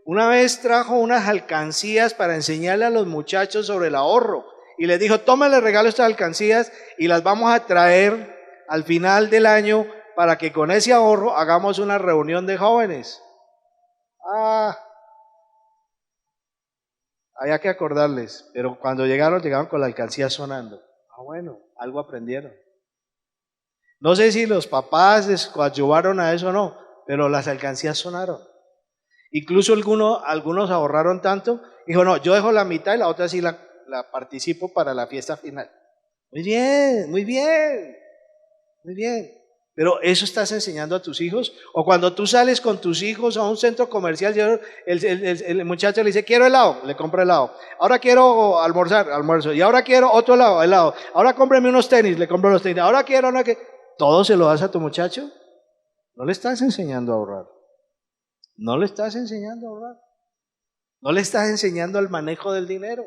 una vez trajo unas alcancías para enseñarle a los muchachos sobre el ahorro. Y les dijo, tómenle regalo estas alcancías y las vamos a traer al final del año para que con ese ahorro hagamos una reunión de jóvenes. Había que acordarles, pero cuando llegaron con la alcancía sonando. Bueno, algo aprendieron. No sé si los papás les coadyuvaron a eso o no, pero las alcancías sonaron. Incluso algunos ahorraron tanto, dijo, no, yo dejo la mitad y la otra sí la participo para la fiesta final. Muy bien, muy bien, muy bien. Pero ¿eso estás enseñando a tus hijos? O cuando tú sales con tus hijos a un centro comercial, el muchacho le dice, quiero helado, le compra helado. Ahora quiero almuerzo. Y ahora quiero otro helado. Ahora cómprame unos tenis, le compro los tenis. Ahora quiero ¿todo se lo das a tu muchacho? No le estás enseñando a ahorrar. No le estás enseñando a ahorrar. No le estás enseñando al manejo del dinero.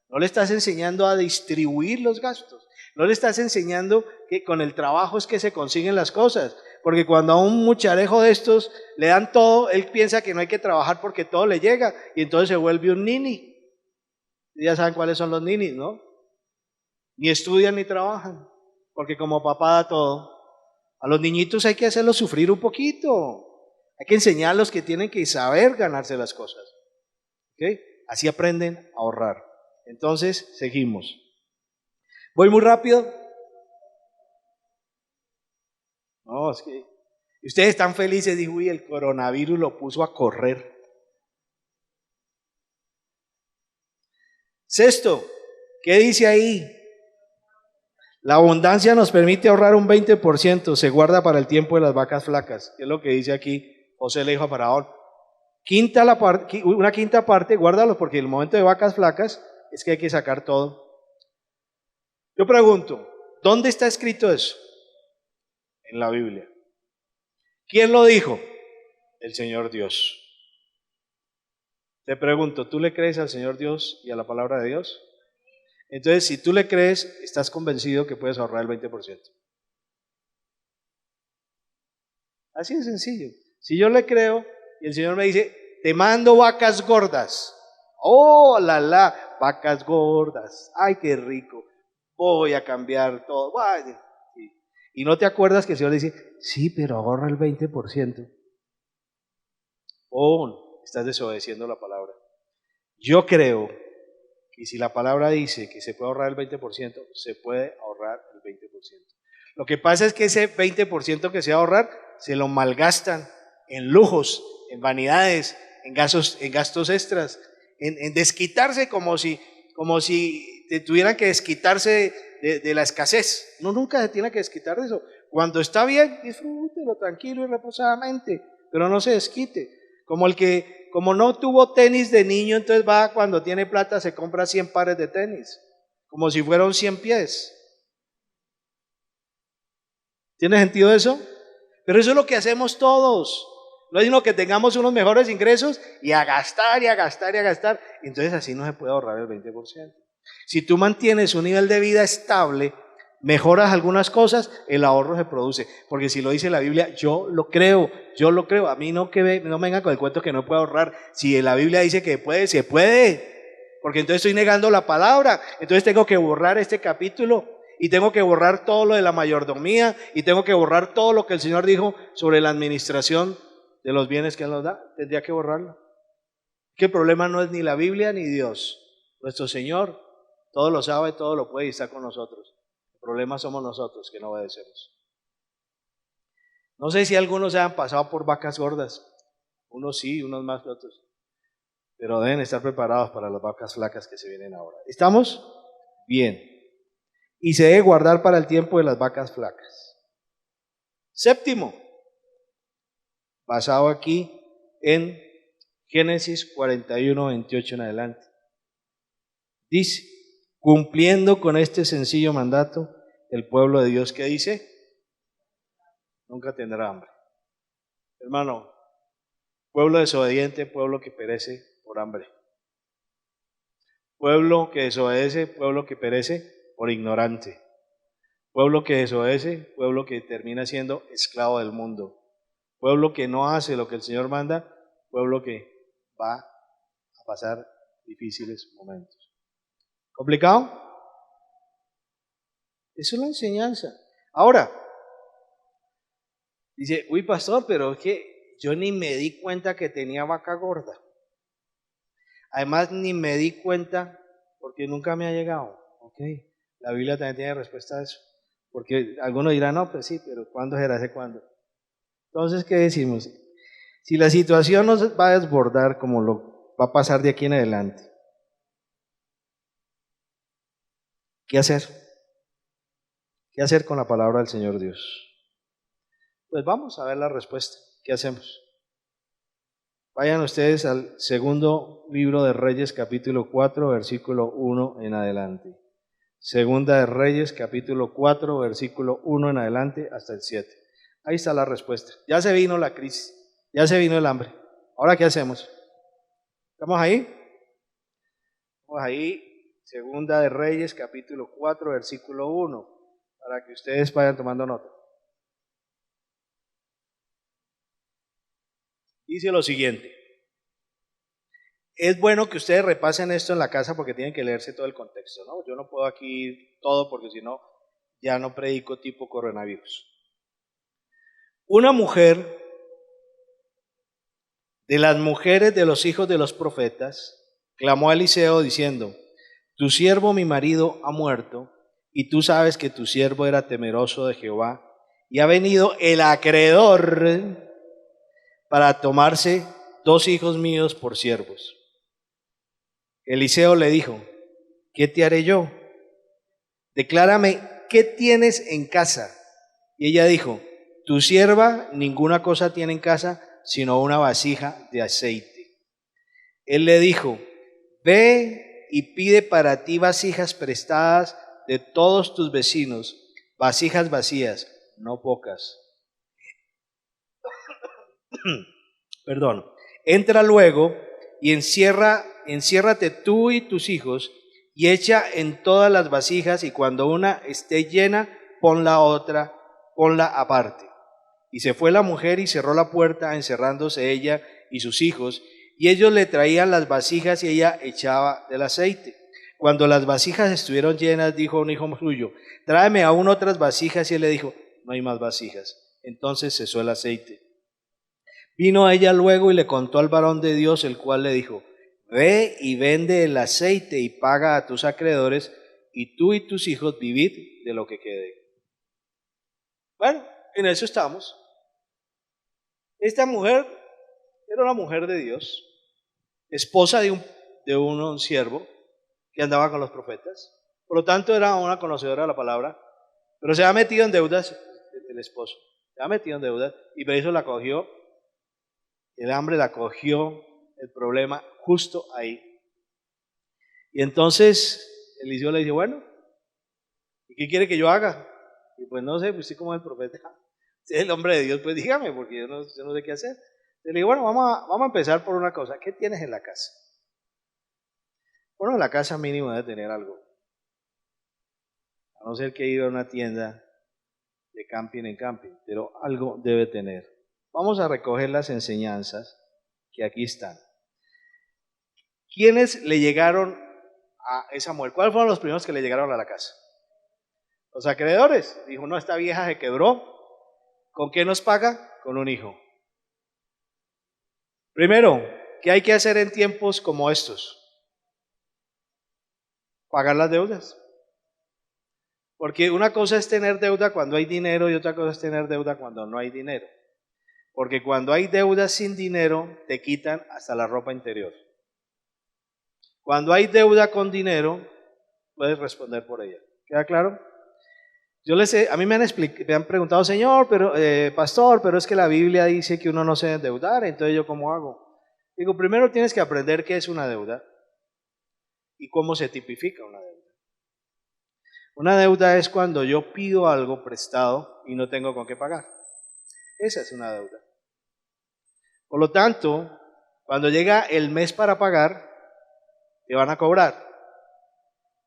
No le estás enseñando a distribuir los gastos. No le estás enseñando que con el trabajo es que se consiguen las cosas. Porque cuando a un mucharejo de estos le dan todo, él piensa que no hay que trabajar porque todo le llega. Y entonces se vuelve un nini. Ya saben cuáles son los ninis, ¿no? Ni estudian ni trabajan. Porque como papá da todo. A los niñitos hay que hacerlos sufrir un poquito. Hay que enseñarlos que tienen que saber ganarse las cosas. ¿Okay? Así aprenden a ahorrar. Entonces, seguimos. ¿Voy muy rápido? No, es que ustedes están felices, dijo, y el coronavirus lo puso a correr. Sexto, ¿qué dice ahí? La abundancia nos permite ahorrar un 20%, se guarda para el tiempo de las vacas flacas, que es lo que dice aquí José le dijo a Faraón. Una quinta parte, guárdalo porque en el momento de vacas flacas es que hay que sacar todo. Yo pregunto, ¿dónde está escrito eso? En la Biblia. ¿Quién lo dijo? El Señor Dios. Te pregunto, ¿tú le crees al Señor Dios y a la palabra de Dios? Entonces, si tú le crees, estás convencido que puedes ahorrar el 20%. Así de sencillo. Si yo le creo y el Señor me dice, te mando vacas gordas. ¡Oh, la! vacas gordas, ay, qué rico, voy a cambiar todo. Y no te acuerdas que el Señor le dice, sí, pero ahorra el 20%. Estás desobedeciendo la palabra. Yo creo que si la palabra dice que se puede ahorrar el 20%, se puede ahorrar el 20%. Lo que pasa es que ese 20% que se va a ahorrar, se lo malgastan en lujos, en vanidades, en gastos extras, en desquitarse como si tuvieran que desquitarse de la escasez. No, nunca se tiene que desquitar de eso. Cuando está bien, disfrútelo tranquilo y reposadamente, pero no se desquite. Como no tuvo tenis de niño, entonces va cuando tiene plata, se compra 100 pares de tenis, como si fueran 100 pies. ¿Tiene sentido eso? Pero eso es lo que hacemos todos. No es sino que tengamos unos mejores ingresos y a gastar y a gastar y a gastar. Entonces así no se puede ahorrar el 20%. Si tú mantienes un nivel de vida estable, mejoras algunas cosas, el ahorro se produce. Porque si lo dice la Biblia, yo lo creo. A mí no me vengan con el cuento que no puedo ahorrar. Si la Biblia dice que puede, se puede. Porque entonces estoy negando la palabra. Entonces tengo que borrar este capítulo. Y tengo que borrar todo lo de la mayordomía. Y tengo que borrar todo lo que el Señor dijo sobre la administración de los bienes que Él nos da. Tendría que borrarlo. Que el problema no es ni la Biblia ni Dios. Nuestro Señor todo lo sabe, todo lo puede y está con nosotros. El problema somos nosotros que no obedecemos. No sé si algunos se han pasado por vacas gordas. Unos sí, unos más que otros. Pero deben estar preparados para las vacas flacas que se vienen ahora. ¿Estamos? Bien. Y se debe guardar para el tiempo de las vacas flacas. Séptimo, basado aquí en Génesis 41, 28 en adelante. Dice, cumpliendo con este sencillo mandato, el pueblo de Dios, ¿qué dice? Nunca tendrá hambre. Hermano, pueblo desobediente, pueblo que perece por hambre. Pueblo que desobedece, pueblo que perece por ignorante. Pueblo que desobedece, pueblo que termina siendo esclavo del mundo. Pueblo que no hace lo que el Señor manda, pueblo que va a pasar difíciles momentos. ¿Complicado? Eso es la enseñanza. Ahora, dice, uy pastor, pero es que yo ni me di cuenta que tenía vaca gorda. Además, ni me di cuenta porque nunca me ha llegado. Ok, la Biblia también tiene respuesta a eso. Porque algunos dirán, no, pues sí, pero ¿cuándo será ese cuándo? Entonces, ¿qué decimos? Si la situación nos va a desbordar como lo va a pasar de aquí en adelante, ¿qué hacer? ¿Qué hacer con la palabra del Señor Dios? Pues vamos a ver la respuesta. ¿Qué hacemos? Vayan ustedes al segundo libro de Reyes, capítulo 4, versículo 1 en adelante. Segunda de Reyes, capítulo 4, versículo 1 en adelante hasta el 7. Ahí está la respuesta. Ya se vino la crisis, ya se vino el hambre. ¿Ahora qué hacemos? ¿Estamos ahí? Estamos ahí. Segunda de Reyes, capítulo 4, versículo 1, para que ustedes vayan tomando nota. Dice lo siguiente. Es bueno que ustedes repasen esto en la casa porque tienen que leerse todo el contexto, ¿no? Yo no puedo aquí ir todo porque si no, ya no predico tipo coronavirus. Una mujer de las mujeres de los hijos de los profetas clamó a Eliseo diciendo, tu siervo mi marido ha muerto y tú sabes que tu siervo era temeroso de Jehová y ha venido el acreedor para tomarse 2 hijos míos por siervos. Eliseo le dijo, ¿qué te haré yo? Declárame, ¿qué tienes en casa? Y ella dijo, tu sierva ninguna cosa tiene en casa, sino una vasija de aceite. Él le dijo, ve y pide para ti vasijas prestadas de todos tus vecinos, vasijas vacías, no pocas. Perdón. Entra luego y enciérrate tú y tus hijos y echa en todas las vasijas y cuando una esté llena, pon la otra, ponla aparte. Y se fue la mujer y cerró la puerta, encerrándose ella y sus hijos, y ellos le traían las vasijas y ella echaba del aceite. Cuando las vasijas estuvieron llenas, dijo a un hijo suyo, tráeme aún otras vasijas, y él le dijo, no hay más vasijas. Entonces cesó el aceite. Vino a ella luego y le contó al varón de Dios, el cual le dijo, ve y vende el aceite y paga a tus acreedores, y tú y tus hijos vivid de lo que quede. Bueno, en eso estamos. Esta mujer era una mujer de Dios, esposa de un siervo que andaba con los profetas. Por lo tanto, era una conocedora de la palabra, pero se ha metido en deudas, el esposo, se ha metido en deudas, y por eso la cogió, el hambre la cogió, el problema justo ahí. Y entonces Eliseo le dice, bueno, ¿y qué quiere que yo haga? Y pues no sé, pues sí, como el profeta, si es el hombre de Dios, pues dígame, porque yo no sé qué hacer. Le digo, bueno, vamos a empezar por una cosa. ¿Qué tienes en la casa? Bueno, en la casa mínimo debe tener algo. A no ser que ir a una tienda de camping en camping, pero algo debe tener. Vamos a recoger las enseñanzas que aquí están. ¿Quiénes le llegaron a esa mujer? ¿Cuáles fueron los primeros que le llegaron a la casa? Los acreedores. Dijo, no, esta vieja se quebró. ¿Con qué nos paga? Con un hijo. Primero, ¿qué hay que hacer en tiempos como estos? Pagar las deudas. Porque una cosa es tener deuda cuando hay dinero y otra cosa es tener deuda cuando no hay dinero. Porque cuando hay deuda sin dinero, te quitan hasta la ropa interior. Cuando hay deuda con dinero, puedes responder por ella. ¿Queda claro? A mí me han preguntado, Señor, pastor, pero es que la Biblia dice que uno no se debe endeudar, entonces ¿yo cómo hago? Digo, primero tienes que aprender qué es una deuda y cómo se tipifica una deuda. Una deuda es cuando yo pido algo prestado y no tengo con qué pagar. Esa es una deuda. Por lo tanto, cuando llega el mes para pagar, te van a cobrar.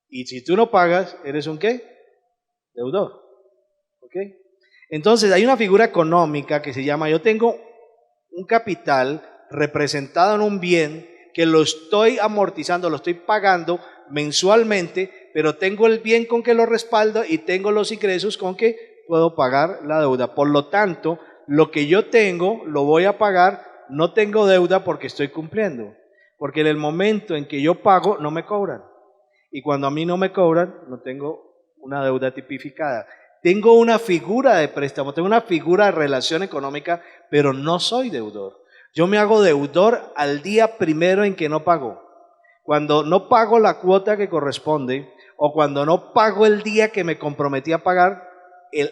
Y si tú no pagas, ¿eres un qué? Deudor. ¿Ok? Entonces hay una figura económica que se llama, yo tengo un capital representado en un bien que lo estoy amortizando, lo estoy pagando mensualmente, pero tengo el bien con que lo respaldo y tengo los ingresos con que puedo pagar la deuda. Por lo tanto, lo que yo tengo lo voy a pagar, no tengo deuda porque estoy cumpliendo. Porque en el momento en que yo pago, no me cobran. Y cuando a mí no me cobran, no tengo una deuda tipificada. Tengo una figura de préstamo, tengo una figura de relación económica, pero no soy deudor. Yo me hago deudor al día primero en que no pago. Cuando no pago la cuota que corresponde, o cuando no pago el día que me comprometí a pagar,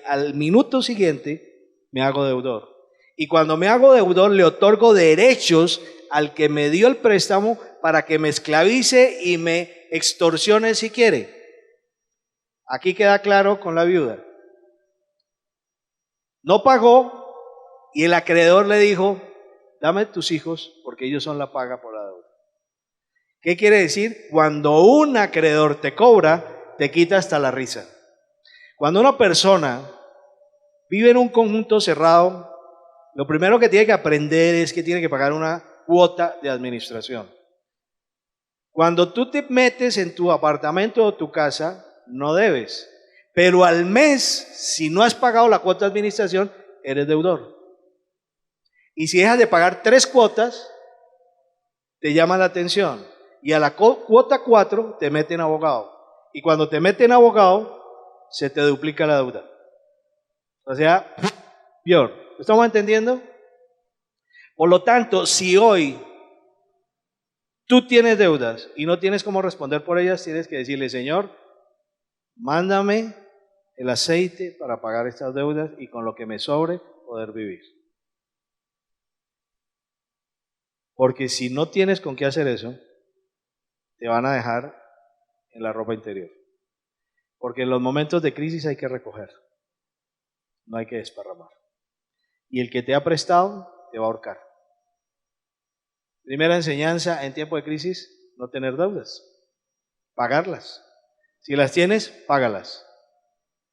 al minuto siguiente me hago deudor. Y cuando me hago deudor, le otorgo derechos al que me dio el préstamo para que me esclavice y me extorsione si quiere. Aquí queda claro con la viuda. No pagó y el acreedor le dijo, dame tus hijos porque ellos son la paga por la deuda. ¿Qué quiere decir? Cuando un acreedor te cobra, te quita hasta la risa. Cuando una persona vive en un conjunto cerrado, lo primero que tiene que aprender es que tiene que pagar una cuota de administración. Cuando tú te metes en tu apartamento o tu casa, no debes. Pero al mes, si no has pagado la cuota de administración, eres deudor. Y si dejas de pagar 3 cuotas, te llama la atención. Y a la cuota 4 te meten abogado. Y cuando te meten abogado, se te duplica la deuda. O sea, peor. ¿Lo estamos entendiendo? Por lo tanto, si hoy tú tienes deudas y no tienes cómo responder por ellas, tienes que decirle, Señor, mándame el aceite para pagar estas deudas y con lo que me sobre poder vivir. Porque si no tienes con qué hacer eso, te van a dejar en la ropa interior. Porque en los momentos de crisis hay que recoger, no hay que desparramar. Y el que te ha prestado te va a ahorcar. Primera enseñanza en tiempo de crisis, no tener deudas, pagarlas. Si las tienes, págalas.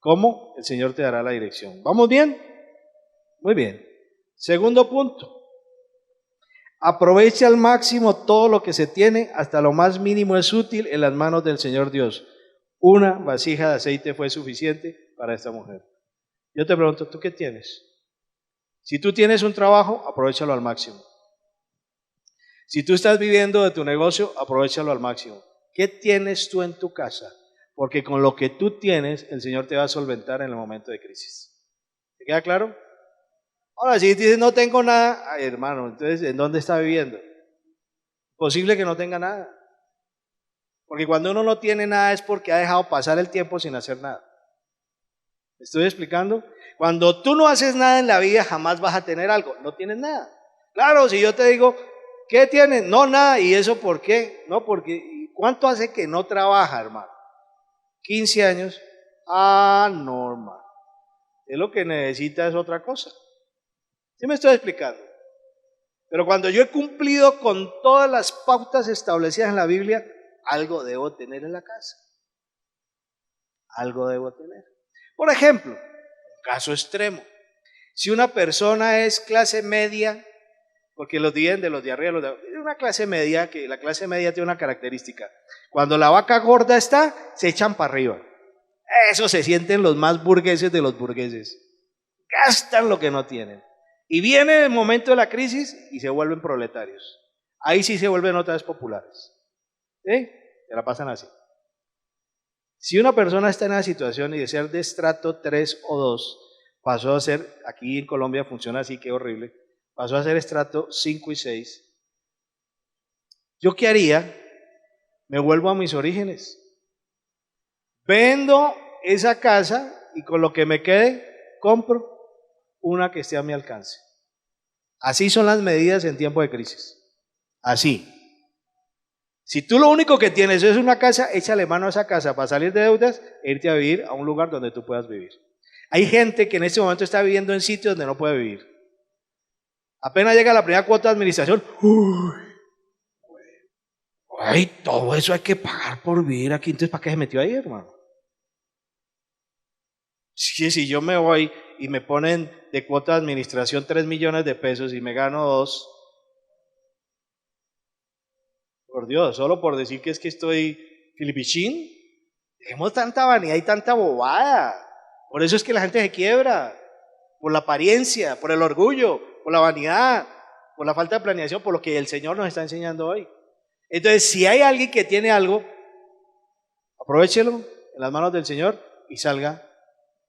¿Cómo? El Señor te dará la dirección. ¿Vamos bien? Muy bien. Segundo punto. Aproveche al máximo todo lo que se tiene, hasta lo más mínimo es útil en las manos del Señor Dios. Una vasija de aceite fue suficiente para esta mujer. Yo te pregunto, ¿tú qué tienes? Si tú tienes un trabajo, aprovéchalo al máximo. Si tú estás viviendo de tu negocio, aprovéchalo al máximo. ¿Qué tienes tú en tu casa? Porque con lo que tú tienes, el Señor te va a solventar en el momento de crisis. ¿Te queda claro? Ahora, si dices, no tengo nada, ay, hermano, entonces, ¿en dónde está viviendo? Posible que no tenga nada. Porque cuando uno no tiene nada es porque ha dejado pasar el tiempo sin hacer nada. ¿Me estoy explicando? Cuando tú no haces nada en la vida, jamás vas a tener algo. No tienes nada. Claro, si yo te digo, ¿qué tienes? No, nada. ¿Y eso por qué? No, porque, ¿cuánto hace que no trabaja, hermano? 15 años. Ah, no, hermano. Es lo que necesita es otra cosa. ¿Sí me estoy explicando? Pero cuando yo he cumplido con todas las pautas establecidas en la Biblia, algo debo tener en la casa. Algo debo tener. Por ejemplo, un caso extremo. Si una persona es clase media, porque los dividen de los de arriba, es una clase media, que la clase media tiene una característica. Cuando la vaca gorda está, se echan para arriba. Eso se sienten los más burgueses de los burgueses. Gastan lo que no tienen. Y viene el momento de la crisis y se vuelven proletarios. Ahí sí se vuelven otra vez populares. ¿Sí? Se la pasan así. Si una persona está en una situación y de ser de estrato 3 o 2, pasó a ser, aquí en Colombia funciona así, qué horrible, pasó a ser estrato 5 y 6, ¿yo qué haría? Me vuelvo a mis orígenes. Vendo esa casa y con lo que me quede, compro una que esté a mi alcance. Así son las medidas en tiempo de crisis. Así. Si tú lo único que tienes es una casa, échale mano a esa casa para salir de deudas e irte a vivir a un lugar donde tú puedas vivir. Hay gente que en este momento está viviendo en sitios donde no puede vivir. Apenas llega la primera cuota de administración, ay, todo eso hay que pagar por vivir aquí, entonces ¿para qué se metió ahí, hermano? Si yo me voy y me ponen de cuota de administración 3 millones de pesos y me gano 2, por Dios, solo por decir que es que estoy filipichín, dejemos tanta vanidad y tanta bobada. Por eso es que la gente se quiebra, por la apariencia, por el orgullo, por la vanidad, por la falta de planeación, por lo que el Señor nos está enseñando hoy. Entonces, si hay alguien que tiene algo, aprovéchelo en las manos del Señor y salga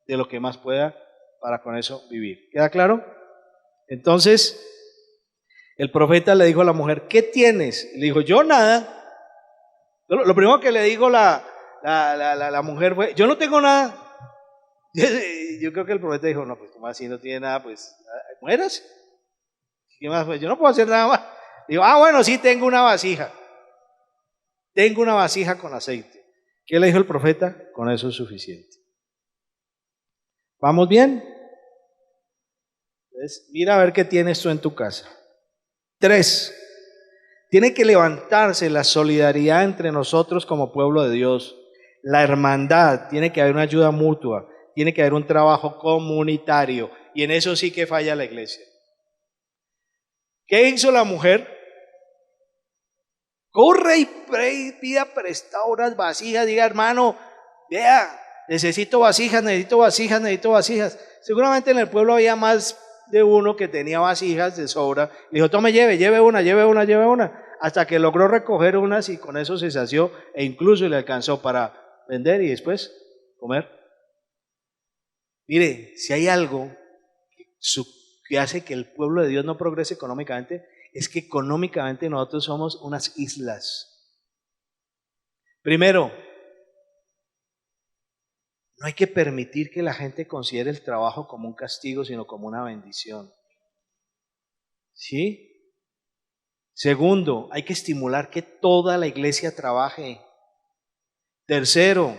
de lo que más pueda para con eso vivir. ¿Queda claro? Entonces, el profeta le dijo a la mujer, ¿qué tienes? Y le dijo, yo nada. Lo primero que le dijo la mujer fue, yo no tengo nada. Yo creo que el profeta dijo, no, pues como así no tiene nada, pues, ¿mueras? ¿Qué más? Pues yo no puedo hacer nada más. Digo, bueno, sí tengo una vasija. Tengo una vasija con aceite. ¿Qué le dijo el profeta? Con eso es suficiente. ¿Vamos bien? Entonces, mira a ver qué tienes tú en tu casa. 3. Tiene que levantarse la solidaridad entre nosotros como pueblo de Dios. La hermandad, tiene que haber una ayuda mutua, tiene que haber un trabajo comunitario. Y en eso sí que falla la iglesia. ¿Qué hizo la mujer? Corre y pida prestado unas vasijas, diga, hermano, vea, necesito vasijas, necesito vasijas, necesito vasijas. Seguramente en el pueblo había más de uno que tenía vasijas de sobra. Le dijo, tome, lleve una, hasta que logró recoger unas y con eso se sació e incluso le alcanzó para vender y después comer. Mire, si hay algo que hace que el pueblo de Dios no progrese económicamente, es que económicamente nosotros somos unas islas. Primero, no hay que permitir que la gente considere el trabajo como un castigo, sino como una bendición. ¿Sí? Segundo, hay que estimular que toda la iglesia trabaje. Tercero,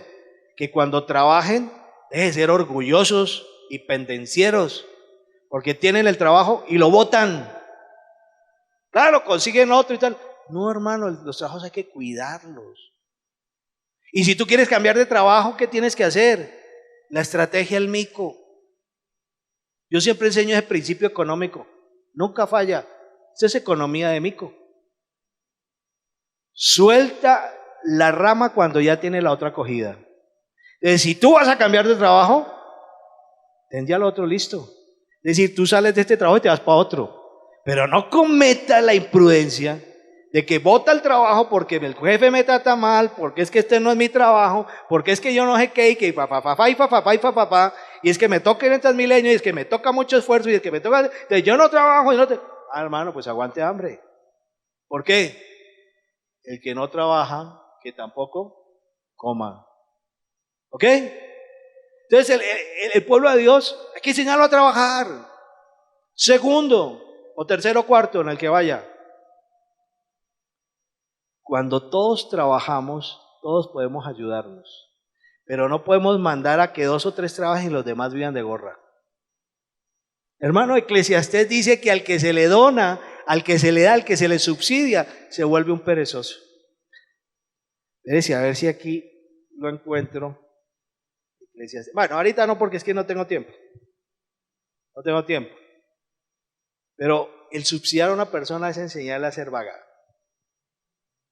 que cuando trabajen, dejen de ser orgullosos y pendencieros, porque tienen el trabajo y lo botan. Claro, consiguen otro y tal. No, hermano, los trabajos hay que cuidarlos. Y si tú quieres cambiar de trabajo, ¿qué tienes que hacer? La estrategia del mico. Yo siempre enseño ese principio económico. Nunca falla. Esto es economía de mico. Suelta la rama cuando ya tiene la otra cogida. Es decir, si tú vas a cambiar de trabajo, ten ya lo otro listo. Es decir, tú sales de este trabajo y te vas para otro. Pero no cometas la imprudencia de que bota el trabajo porque el jefe me trata mal, porque es que este no es mi trabajo, porque es que yo no sé qué, y que y es que me toca en Transmilenio, y es que me toca mucho esfuerzo, y es que me toca, entonces yo no trabajo y no te... Ah, hermano, pues aguante hambre. ¿Por qué? El que no trabaja, que tampoco coma. ¿Ok? Entonces el pueblo de Dios hay que enseñarlo a trabajar. Segundo, o tercero, cuarto, en el que vaya. Cuando todos trabajamos, todos podemos ayudarnos. Pero no podemos mandar a que 2 o 3 trabajen y los demás vivan de gorra. Hermano, Eclesiastés dice que al que se le dona, al que se le da, al que se le subsidia, se vuelve un perezoso. A ver si aquí lo encuentro. Bueno, ahorita no, porque es que no tengo tiempo. No tengo tiempo. Pero el subsidiar a una persona es enseñarle a ser vaga.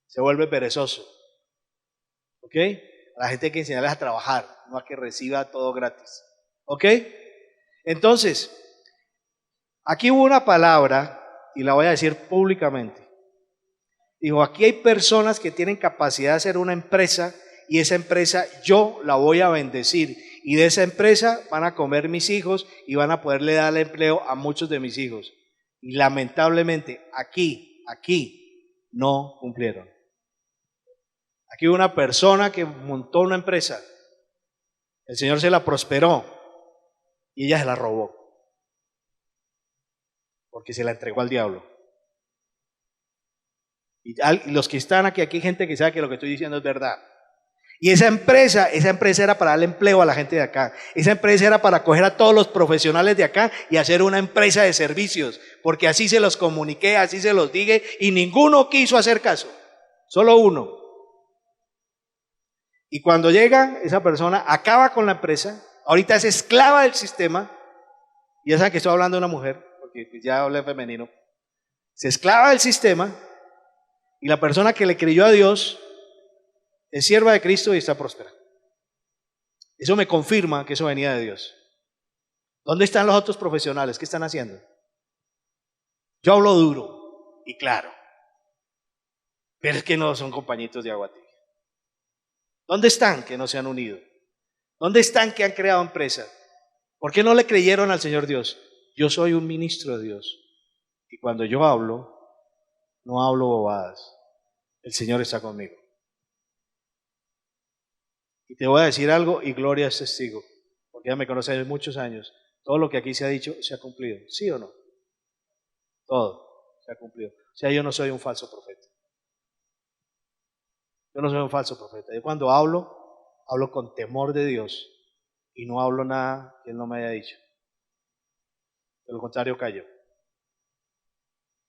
Se vuelve perezoso. ¿Ok? A la gente hay que enseñarles a trabajar, no a que reciba todo gratis. ¿Ok? Entonces, aquí hubo una palabra, y la voy a decir públicamente. Dijo, aquí hay personas que tienen capacidad de hacer una empresa, y esa empresa yo la voy a bendecir. Y de esa empresa van a comer mis hijos y van a poderle dar empleo a muchos de mis hijos. Y lamentablemente, aquí no cumplieron. Aquí hubo una persona que montó una empresa, el Señor se la prosperó y ella se la robó, porque se la entregó al diablo. Y los que están aquí hay gente que sabe que lo que estoy diciendo es verdad. Y esa empresa era para darle empleo a la gente de acá. Esa empresa era para coger a todos los profesionales de acá y hacer una empresa de servicios, porque así se los comuniqué, así se los dije, y ninguno quiso hacer caso, solo uno. Y cuando llega esa persona, acaba con la empresa, ahorita es esclava del sistema, y ya saben que estoy hablando de una mujer, porque ya hablé femenino, se esclava del sistema, y la persona que le creyó a Dios es sierva de Cristo y está próspera. Eso me confirma que eso venía de Dios. ¿Dónde están los otros profesionales? ¿Qué están haciendo? Yo hablo duro y claro, pero es que no son compañitos de agua tibia. ¿Dónde están que no se han unido? ¿Dónde están que han creado empresas? ¿Por qué no le creyeron al Señor Dios? Yo soy un ministro de Dios. Y cuando yo hablo, no hablo bobadas. El Señor está conmigo. Y te voy a decir algo, y Gloria es testigo, porque ya me conoce hace muchos años. Todo lo que aquí se ha dicho se ha cumplido. ¿Sí o no? Todo se ha cumplido. O sea, yo no soy un falso profeta. Yo no soy un falso profeta. Yo cuando hablo con temor de Dios y no hablo nada que Él no me haya dicho. De lo contrario, callo.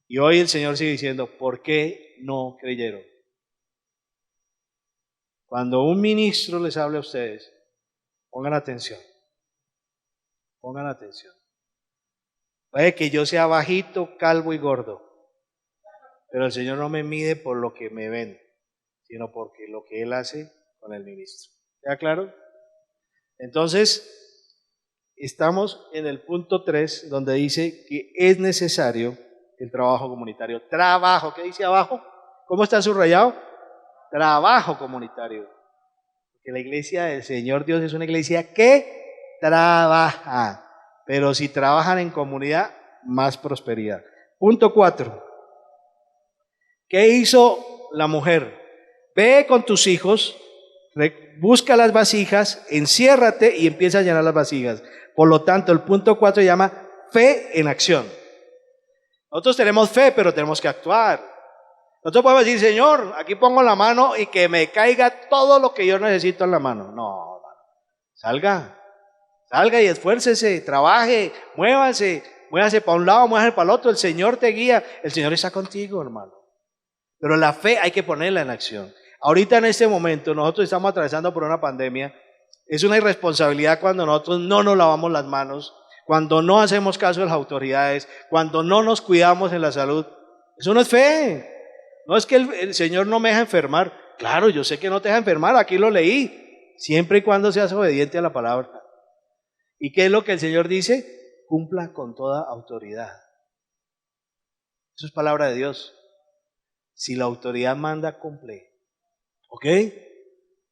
Y hoy el Señor sigue diciendo, ¿por qué no creyeron? Cuando un ministro les hable a ustedes, pongan atención. Pongan atención. Puede que yo sea bajito, calvo y gordo, pero el Señor no me mide por lo que me ven, sino porque lo que Él hace con el ministro. ¿Queda claro? Entonces, estamos en el punto 3, donde dice que es necesario el trabajo comunitario. Trabajo, ¿qué dice abajo? ¿Cómo está subrayado? Trabajo comunitario. Porque la iglesia del Señor Dios es una iglesia que trabaja. Pero si trabajan en comunidad, más prosperidad. Punto 4. ¿Qué hizo la mujer? Ve con tus hijos, busca las vasijas, enciérrate y empieza a llenar las vasijas. Por lo tanto, el punto 4 se llama fe en acción. Nosotros tenemos fe, pero tenemos que actuar. Nosotros podemos decir, Señor, aquí pongo la mano y que me caiga todo lo que yo necesito en la mano. No, salga y esfuércese, trabaje, muévase para un lado, muévase para el otro. El Señor te guía, el Señor está contigo, hermano. Pero la fe hay que ponerla en acción. Ahorita en este momento nosotros estamos atravesando por una pandemia. Es una irresponsabilidad cuando nosotros no nos lavamos las manos, cuando no hacemos caso de las autoridades, cuando no nos cuidamos en la salud. Eso no es fe. No es que el Señor no me deja enfermar. Claro, yo sé que no te deja enfermar, aquí lo leí. Siempre y cuando seas obediente a la palabra. ¿Y qué es lo que el Señor dice? Cumpla con toda autoridad. Eso es palabra de Dios. Si la autoridad manda, cumple. ¿Ok?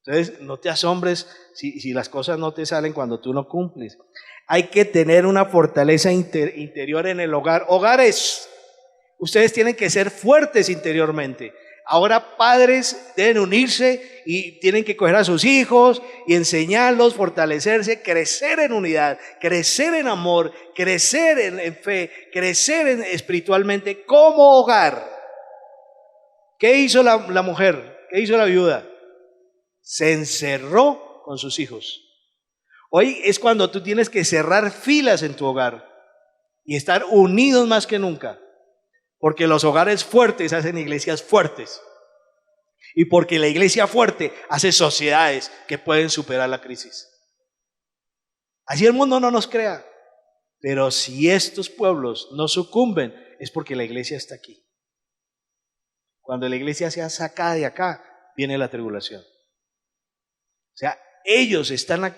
Entonces, no te asombres si las cosas no te salen cuando tú no cumples. Hay que tener una fortaleza interior en el hogar. Hogares, ustedes tienen que ser fuertes interiormente. Ahora padres deben unirse y tienen que coger a sus hijos y enseñarlos, fortalecerse, crecer en unidad, crecer en amor, crecer en fe, crecer espiritualmente como hogar. ¿Qué hizo la mujer? ¿Qué hizo la viuda? Se encerró con sus hijos. Hoy es cuando tú tienes que cerrar filas en tu hogar y estar unidos más que nunca. Porque los hogares fuertes hacen iglesias fuertes. Y porque la iglesia fuerte hace sociedades que pueden superar la crisis. Así el mundo no nos crea. Pero si estos pueblos no sucumben, es porque la iglesia está aquí. Cuando la iglesia sea sacada de acá, viene la tribulación. O sea, ellos están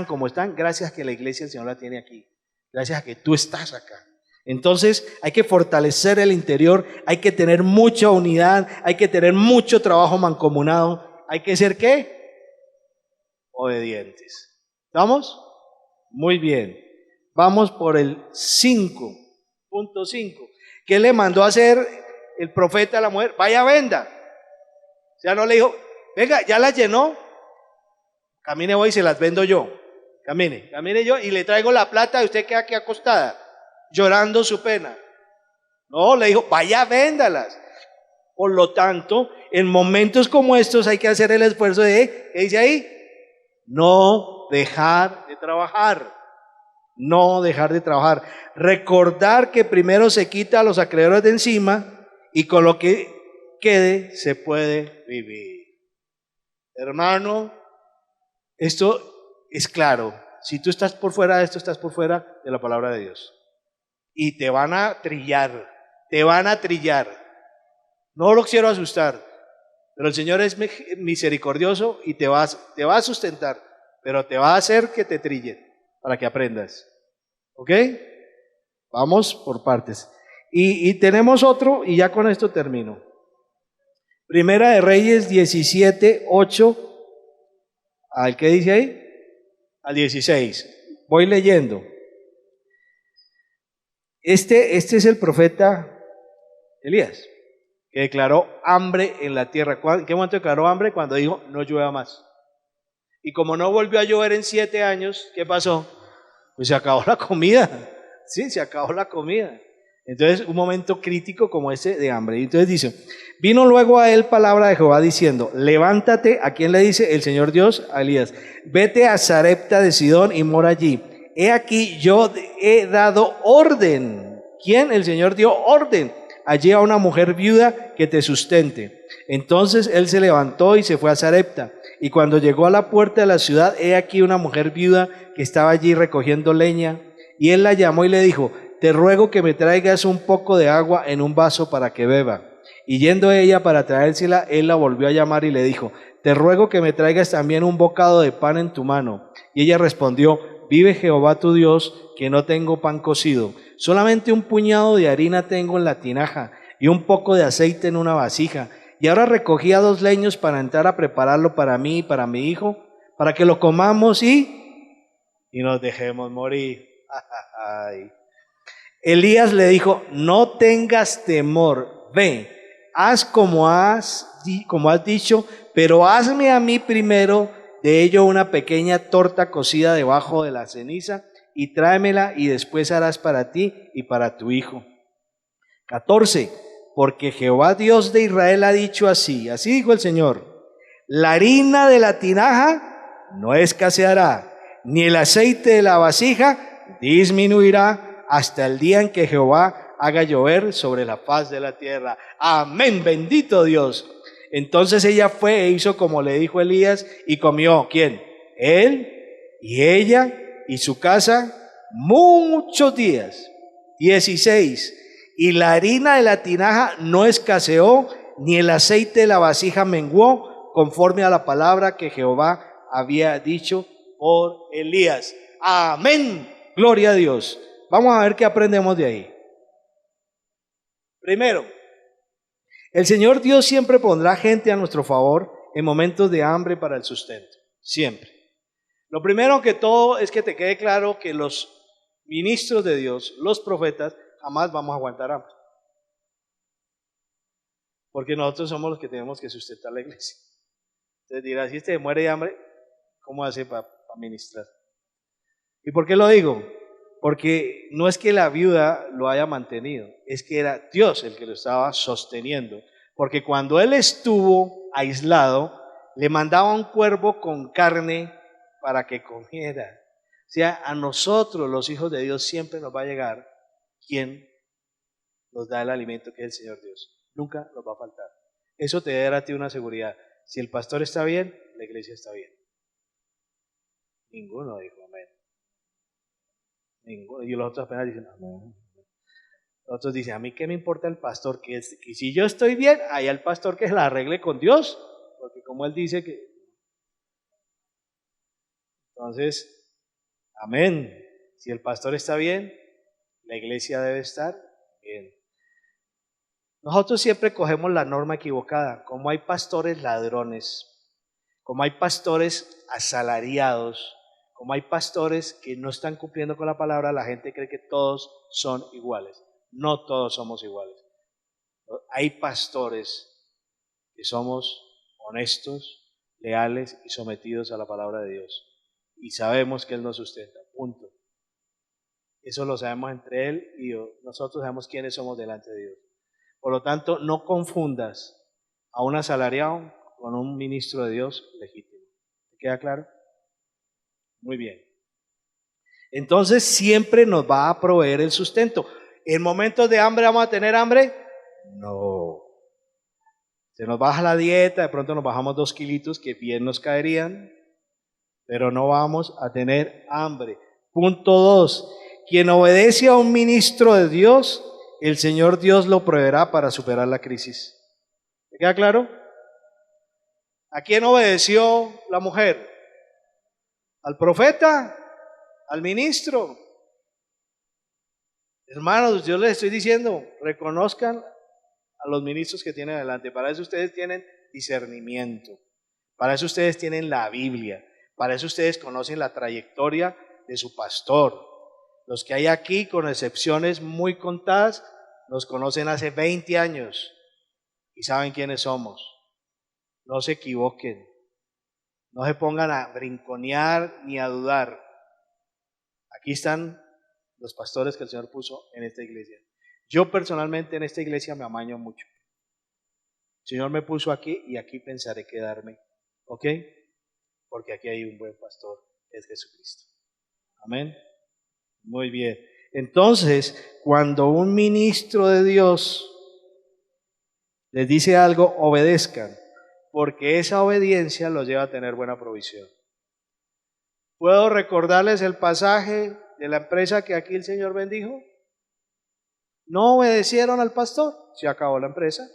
como están gracias a que la iglesia del Señor la tiene aquí. Gracias a que tú estás acá. Entonces hay que fortalecer el interior, hay que tener mucha unidad, hay que tener mucho trabajo mancomunado. ¿Hay que ser qué? Obedientes. ¿Estamos? Muy bien. Vamos por el 5.5. ¿Qué le mandó a hacer el profeta a la mujer? Vaya, venda. O sea, no le dijo, venga, ya la llenó, camine voy y se las vendo yo. Camine yo y le traigo la plata y usted queda aquí acostada, llorando su pena. No, le dijo, vaya, véndalas. Por lo tanto, en momentos como estos hay que hacer el esfuerzo de, ¿qué dice ahí? No dejar de trabajar. No dejar de trabajar. Recordar que primero se quita a los acreedores de encima y con lo que quede se puede vivir. Hermano, esto es claro. Si tú estás por fuera de esto, estás por fuera de la palabra de Dios. Y te van a trillar, No los quiero asustar, pero el Señor es misericordioso y te va a sustentar, pero te va a hacer que te trillen para que aprendas. ¿Ok? Vamos por partes. Y tenemos otro, y ya con esto termino. Primera de Reyes 17:8. ¿Al qué dice ahí? Al 16. Voy leyendo. Este es el profeta Elías, que declaró hambre en la tierra. ¿En qué momento declaró hambre? Cuando dijo, no llueva más. Y como no volvió a llover en 7 años, ¿qué pasó? Pues se acabó la comida. Sí, se acabó la comida. Entonces, un momento crítico como ese de hambre. Y entonces dice, vino luego a él palabra de Jehová diciendo, levántate, ¿a quién le dice? El Señor Dios a Elías, vete a Sarepta de Sidón y mora allí. He aquí, yo he dado orden. ¿Quién? El Señor dio orden allí a una mujer viuda que te sustente. Entonces él se levantó y se fue a Sarepta. Y cuando llegó a la puerta de la ciudad, he aquí una mujer viuda que estaba allí recogiendo leña. Y él la llamó y le dijo, te ruego que me traigas un poco de agua en un vaso para que beba. Y yendo ella para traérsela, él la volvió a llamar y le dijo, te ruego que me traigas también un bocado de pan en tu mano. Y ella respondió, vive Jehová tu Dios, que no tengo pan cocido. Solamente un puñado de harina tengo en la tinaja y un poco de aceite en una vasija. Y ahora recogía 2 leños para entrar a prepararlo para mí y para mi hijo, para que lo comamos y nos dejemos morir. Ay. Elías le dijo, no tengas temor, ve, haz como has dicho, pero hazme a mí primero de ello una pequeña torta cocida debajo de la ceniza y tráemela y después harás para ti y para tu hijo. 14. Porque Jehová Dios de Israel ha dicho así dijo el Señor, la harina de la tinaja no escaseará, ni el aceite de la vasija disminuirá, hasta el día en que Jehová haga llover sobre la faz de la tierra. Amén, bendito Dios. Entonces ella fue e hizo como le dijo Elías y comió, ¿quién? Él y ella y su casa muchos días. 16. y la harina de la tinaja no escaseó, ni el aceite de la vasija menguó, conforme a la palabra que Jehová había dicho por Elías. Amén. Gloria a Dios. Vamos a ver qué aprendemos de ahí. Primero, el Señor Dios siempre pondrá gente a nuestro favor en momentos de hambre para el sustento. Siempre. Lo primero que todo es que te quede claro que los ministros de Dios, los profetas, jamás vamos a aguantar hambre. Porque nosotros somos los que tenemos que sustentar la iglesia. Entonces dirás, si este muere de hambre, ¿cómo hace para ministrar? ¿Y por qué lo digo? Porque no es que la viuda lo haya mantenido, es que era Dios el que lo estaba sosteniendo. Porque cuando él estuvo aislado, le mandaba un cuervo con carne para que comiera. O sea, a nosotros, los hijos de Dios, siempre nos va a llegar quien nos da el alimento, que es el Señor Dios. Nunca nos va a faltar. Eso te dará a ti una seguridad. Si el pastor está bien, la iglesia está bien. Ninguno dijo amén. Ninguno. Y los otros apenas dicen amén. Los otros dicen, a mí qué me importa el pastor, que si yo estoy bien, hay al pastor que se la arregle con Dios. Porque como él dice que... Entonces, amén. Si el pastor está bien, la iglesia debe estar bien. Nosotros siempre cogemos la norma equivocada. Como hay pastores ladrones, como hay pastores asalariados, como hay pastores que no están cumpliendo con la palabra, la gente cree que todos son iguales. No todos somos iguales. Hay pastores que somos honestos, leales y sometidos a la palabra de Dios. Y sabemos que Él nos sustenta. Punto. Eso lo sabemos entre Él y yo. Nosotros sabemos quiénes somos delante de Dios. Por lo tanto, no confundas a un asalariado con un ministro de Dios legítimo. ¿Te queda claro? Muy bien. Entonces siempre nos va a proveer el sustento. ¿En momentos de hambre vamos a tener hambre? No. Se nos baja la dieta, de pronto nos bajamos 2 kilitos que bien nos caerían, pero no vamos a tener hambre. Punto 2. Quien obedece a un ministro de Dios, el Señor Dios lo proveerá para superar la crisis. ¿Te queda claro? ¿A quién obedeció la mujer? ¿Al profeta? ¿Al ministro? Hermanos, yo les estoy diciendo, reconozcan a los ministros que tienen adelante. Para eso ustedes tienen discernimiento. Para eso ustedes tienen la Biblia. Para eso ustedes conocen la trayectoria de su pastor. Los que hay aquí, con excepciones muy contadas, nos conocen hace 20 años y saben quiénes somos. No se equivoquen. No se pongan a brinconear ni a dudar. Aquí están los pastores que el Señor puso en esta iglesia. Yo personalmente en esta iglesia me amaño mucho. El Señor me puso aquí y aquí pensaré quedarme. ¿Ok? Porque aquí hay un buen pastor, es Jesucristo. Amén. Muy bien. Entonces, cuando un ministro de Dios les dice algo, obedezcan, porque esa obediencia los lleva a tener buena provisión. ¿Puedo recordarles el pasaje de la empresa que aquí el Señor bendijo? No obedecieron al pastor, se acabó la empresa.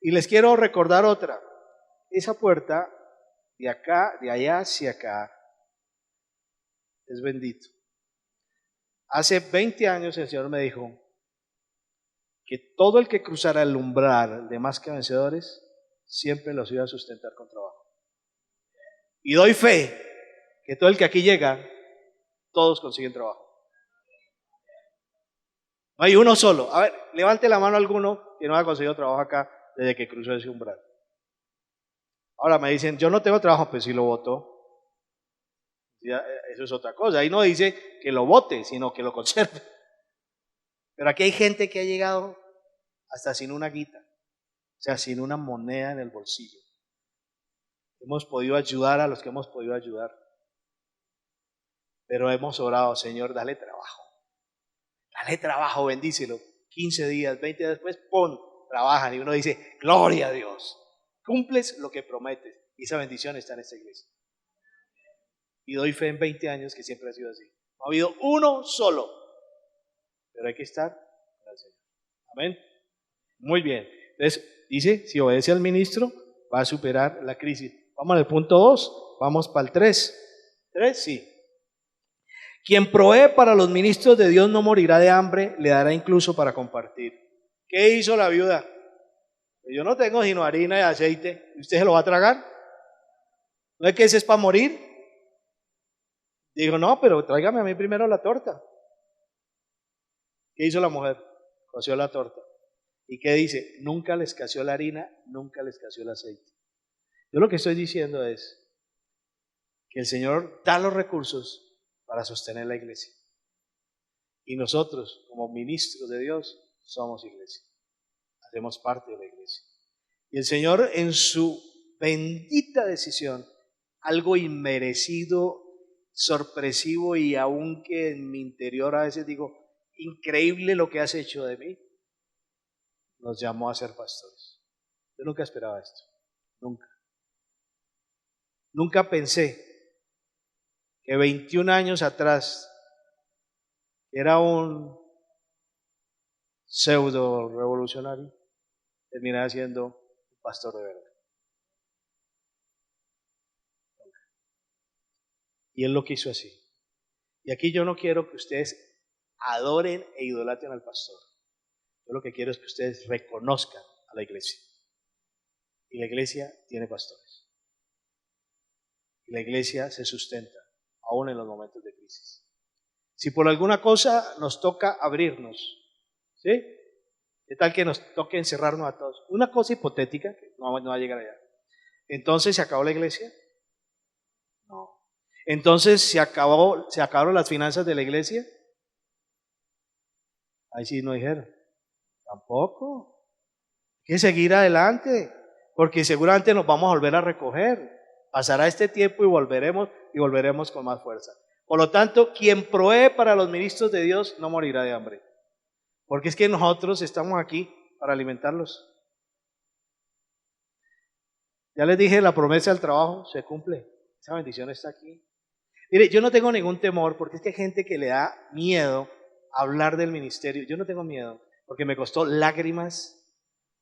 Y les quiero recordar otra. Esa puerta de acá, de allá hacia acá, es bendito. Hace 20 años el Señor me dijo que todo el que cruzara el umbral de Más que Vencedores, siempre los iba a sustentar con trabajo. Y doy fe que todo el que aquí llega, todos consiguen trabajo. No hay uno solo. A ver, levante la mano alguno que no ha conseguido trabajo acá desde que cruzó ese umbral. Ahora me dicen, yo no tengo trabajo, pues si lo voto. Eso es otra cosa. Ahí no dice que lo vote, sino que lo conserve. Pero aquí hay gente que ha llegado hasta sin una guita, o sea, sin una moneda en el bolsillo. Hemos podido ayudar a los que hemos podido ayudar. Pero hemos orado, Señor, dale trabajo. Dale trabajo, bendícelo. 15 días, 20 días después, ¡pum!, trabajan. Y uno dice, gloria a Dios. Cumples lo que prometes. Y esa bendición está en esta iglesia. Y doy fe en 20 años que siempre ha sido así. No ha habido uno solo. Pero hay que estar con el Señor. Amén. Muy bien. Entonces, dice, si obedece al ministro, va a superar la crisis. Vamos al punto 2, vamos para el 3. 3, sí. Quien provee para los ministros de Dios no morirá de hambre, le dará incluso para compartir. ¿Qué hizo la viuda? Yo no tengo sino harina y aceite. ¿Y usted se lo va a tragar? ¿No es que ese es para morir? Dijo, no, pero tráigame a mí primero la torta. ¿Qué hizo la mujer? Coció la torta. ¿Y qué dice? Nunca le escaseó la harina, nunca le escaseó el aceite. Yo lo que estoy diciendo es que el Señor da los recursos para sostener la iglesia. Y nosotros, como ministros de Dios, somos iglesia. Hacemos parte de la iglesia. Y el Señor, en su bendita decisión, algo inmerecido, sorpresivo y aunque en mi interior a veces digo, increíble lo que has hecho de mí, nos llamó a ser pastores. Yo nunca esperaba esto, nunca. Nunca pensé que 21 años atrás era un pseudo revolucionario, terminaba siendo un pastor de verdad. Y él lo quiso así. Y aquí yo no quiero que ustedes adoren e idolatren al pastor. Yo lo que quiero es que ustedes reconozcan a la iglesia. Y la iglesia tiene pastores. Y la iglesia se sustenta, aún en los momentos de crisis. Si por alguna cosa nos toca abrirnos, ¿sí? ¿Qué tal que nos toque encerrarnos a todos? Una cosa hipotética, que no va a llegar allá. Entonces, ¿se acabó la iglesia? No. Entonces, ¿se acabaron las finanzas de la iglesia? Ahí sí no dijeron. Tampoco. Hay que seguir adelante, porque seguramente nos vamos a volver a recoger. Pasará este tiempo y volveremos con más fuerza. Por lo tanto, quien provee para los ministros de Dios no morirá de hambre. Porque es que nosotros estamos aquí para alimentarlos. Ya les dije, la promesa del trabajo se cumple. Esa bendición está aquí. Mire, yo no tengo ningún temor porque es que hay gente que le da miedo hablar del ministerio. Yo no tengo miedo porque me costó lágrimas,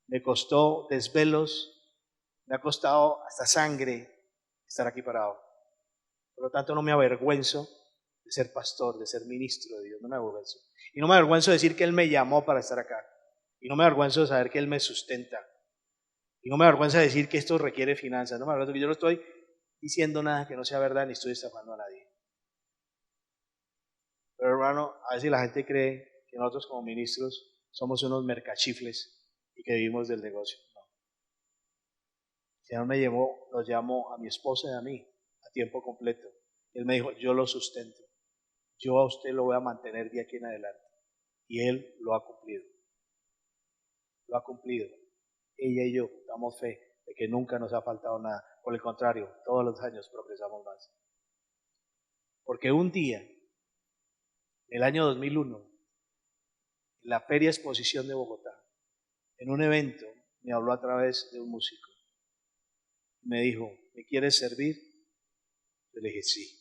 me costó desvelos, me ha costado hasta sangre estar aquí parado. Por lo tanto, no me avergüenzo de ser pastor, de ser ministro de Dios. No me avergüenzo. Y no me avergüenzo de decir que Él me llamó para estar acá. Y no me avergüenzo de saber que Él me sustenta. Y no me avergüenza de decir que esto requiere finanzas. No me avergüenzo que yo no estoy diciendo nada que no sea verdad ni estoy estafando a nadie. Pero hermano, a veces la gente cree que nosotros como ministros somos unos mercachifles y que vivimos del negocio. No. El Señor nos llamó a mi esposa y a mí a tiempo completo. Él me dijo, yo lo sustento. Yo a usted lo voy a mantener de aquí en adelante. Y Él lo ha cumplido. Lo ha cumplido. Ella y yo damos fe de que nunca nos ha faltado nada. Por el contrario, todos los años progresamos más. Porque un día, en el año 2001, en la Feria Exposición de Bogotá, en un evento, me habló a través de un músico. Me dijo, ¿me quieres servir? Yo le dije, sí.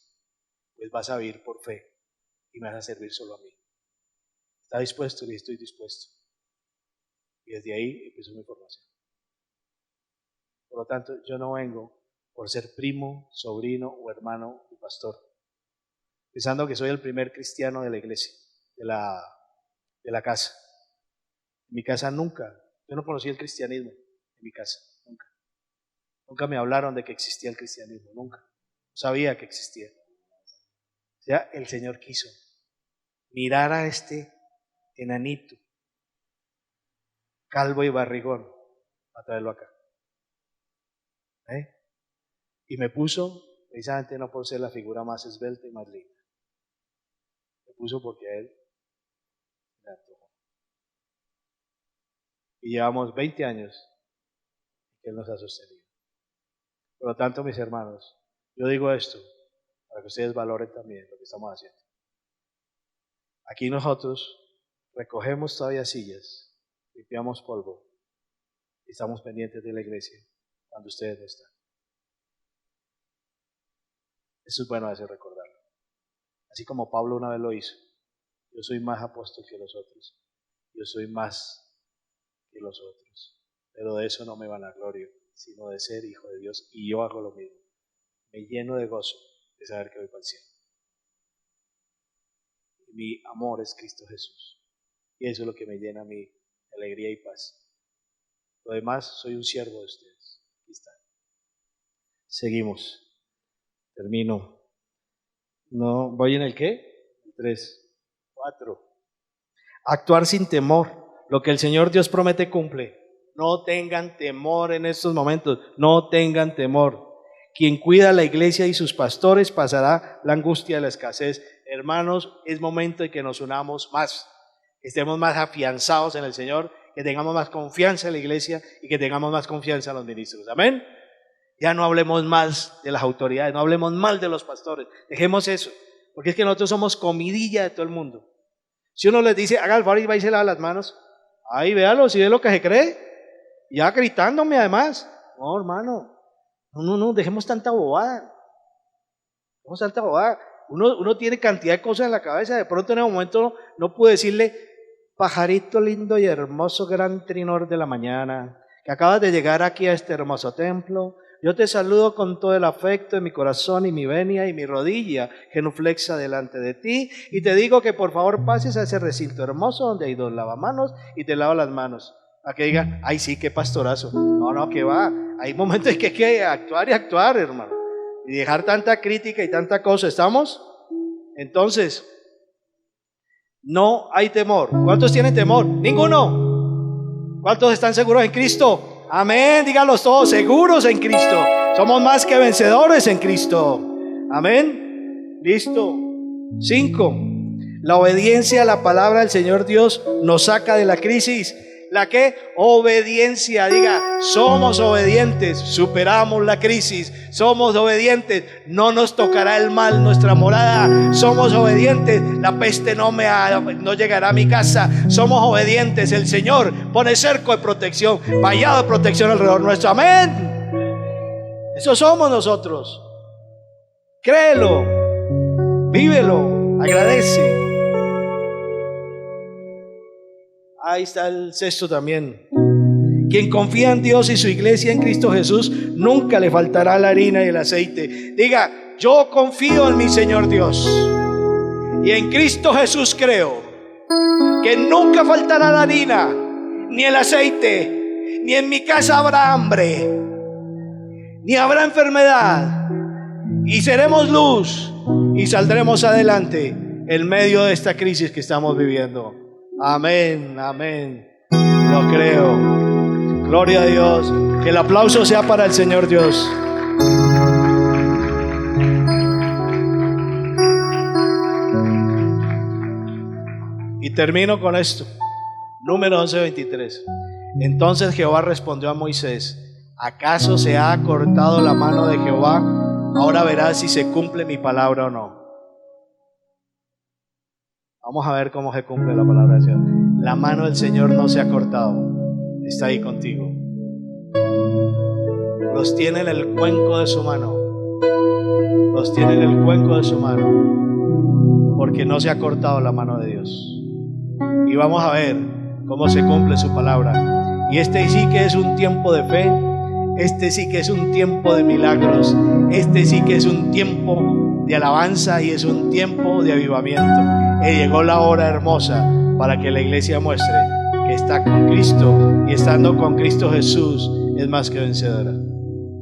Pues vas a vivir por fe y me vas a servir solo a mí. ¿Está dispuesto? Le dije, estoy dispuesto. Y desde ahí empezó mi formación. Por lo tanto, yo no vengo por ser primo, sobrino o hermano del pastor, pensando que soy el primer cristiano de la iglesia, de la casa. En mi casa nunca, yo no conocí el cristianismo en mi casa, nunca. Nunca me hablaron de que existía el cristianismo, nunca. No sabía que existía. O sea, el Señor quiso mirar a este enanito, calvo y barrigón, a traerlo acá. ¿Eh? Y me puso, precisamente no por ser la figura más esbelta y más linda, me puso porque a él me antojó. Y llevamos 20 años que Él nos ha sostenido. Por lo tanto, mis hermanos, yo digo esto para que ustedes valoren también lo que estamos haciendo. Aquí nosotros recogemos todavía sillas, limpiamos polvo y estamos pendientes de la iglesia cuando ustedes no están. Eso es bueno a veces recordarlo. Así como Pablo una vez lo hizo. Yo soy más apóstol que los otros. Yo soy más que los otros. Pero de eso no me vanaglorio, sino de ser hijo de Dios. Y yo hago lo mismo. Me lleno de gozo de saber que voy para el cielo. Mi amor es Cristo Jesús. Y eso es lo que me llena a mí de alegría y paz. Lo demás, soy un siervo de ustedes. Aquí está. Seguimos. Termino. No, ¿voy en el qué? 3, 4. Actuar sin temor. Lo que el Señor Dios promete cumple. No tengan temor en estos momentos. No tengan temor. Quien cuida la iglesia y sus pastores pasará la angustia de la escasez. Hermanos, es momento de que nos unamos más. Que estemos más afianzados en el Señor. Que tengamos más confianza en la iglesia y que tengamos más confianza en los ministros. Amén. Ya no hablemos más de las autoridades, no hablemos mal de los pastores. Dejemos eso. Porque es que nosotros somos comidilla de todo el mundo. Si uno les dice, haga el favor y va y se lava las manos. Ay, véalo, si ve lo que se cree. Ya gritándome además. No, hermano. No, dejemos tanta bobada. Dejemos tanta bobada. Uno tiene cantidad de cosas en la cabeza. De pronto en el momento no pude decirle, pajarito lindo y hermoso, gran trinor de la mañana, que acabas de llegar aquí a este hermoso templo. Yo te saludo con todo el afecto de mi corazón y mi venia y mi rodilla genuflexa delante de ti, y te digo que por favor pases a ese recinto hermoso donde hay 2 lavamanos y te lavo las manos. A que digan, ay sí, qué pastorazo. No, que va. Hay momentos en que hay que actuar y actuar, hermano. Y dejar tanta crítica y tanta cosa. ¿Estamos? Entonces, no hay temor. ¿Cuántos tienen temor? Ninguno. ¿Cuántos están seguros en Cristo? Amén, díganlos todos, seguros en Cristo. Somos más que vencedores en Cristo. Amén. Listo. 5. La obediencia a la palabra del Señor Dios nos saca de la crisis. ¿La qué? Obediencia. Diga, somos obedientes, superamos la crisis. Somos obedientes, no nos tocará el mal nuestra morada. Somos obedientes, la peste no llegará a mi casa. Somos obedientes, el Señor pone cerco de protección, vallado de protección alrededor nuestro. Amén. Eso somos nosotros. Créelo, vívelo, agradece. Ahí está el 6 también. Quien confía en Dios y su iglesia en Cristo Jesús, nunca le faltará la harina y el aceite. Diga, yo confío en mi Señor Dios y en Cristo Jesús creo que nunca faltará la harina ni el aceite, ni en mi casa habrá hambre, ni habrá enfermedad, y seremos luz y saldremos adelante en medio de esta crisis que estamos viviendo. Amén, amén. Lo creo. Gloria a Dios. Que el aplauso sea para el Señor Dios. Y termino con esto. Número 11:23. Entonces Jehová respondió a Moisés: ¿acaso se ha acortado la mano de Jehová? Ahora verás si se cumple mi palabra o no. Vamos a ver cómo se cumple la palabra del Señor. La mano del Señor no se ha cortado. Está ahí contigo. Los tiene en el cuenco de su mano. Los tiene en el cuenco de su mano. Porque no se ha cortado la mano de Dios. Y vamos a ver cómo se cumple su palabra. Y este sí que es un tiempo de fe. Este sí que es un tiempo de milagros. Este sí que es un tiempo de alabanza y es un tiempo de avivamiento. Y llegó la hora hermosa para que la iglesia muestre que está con Cristo, y estando con Cristo Jesús es más que vencedora.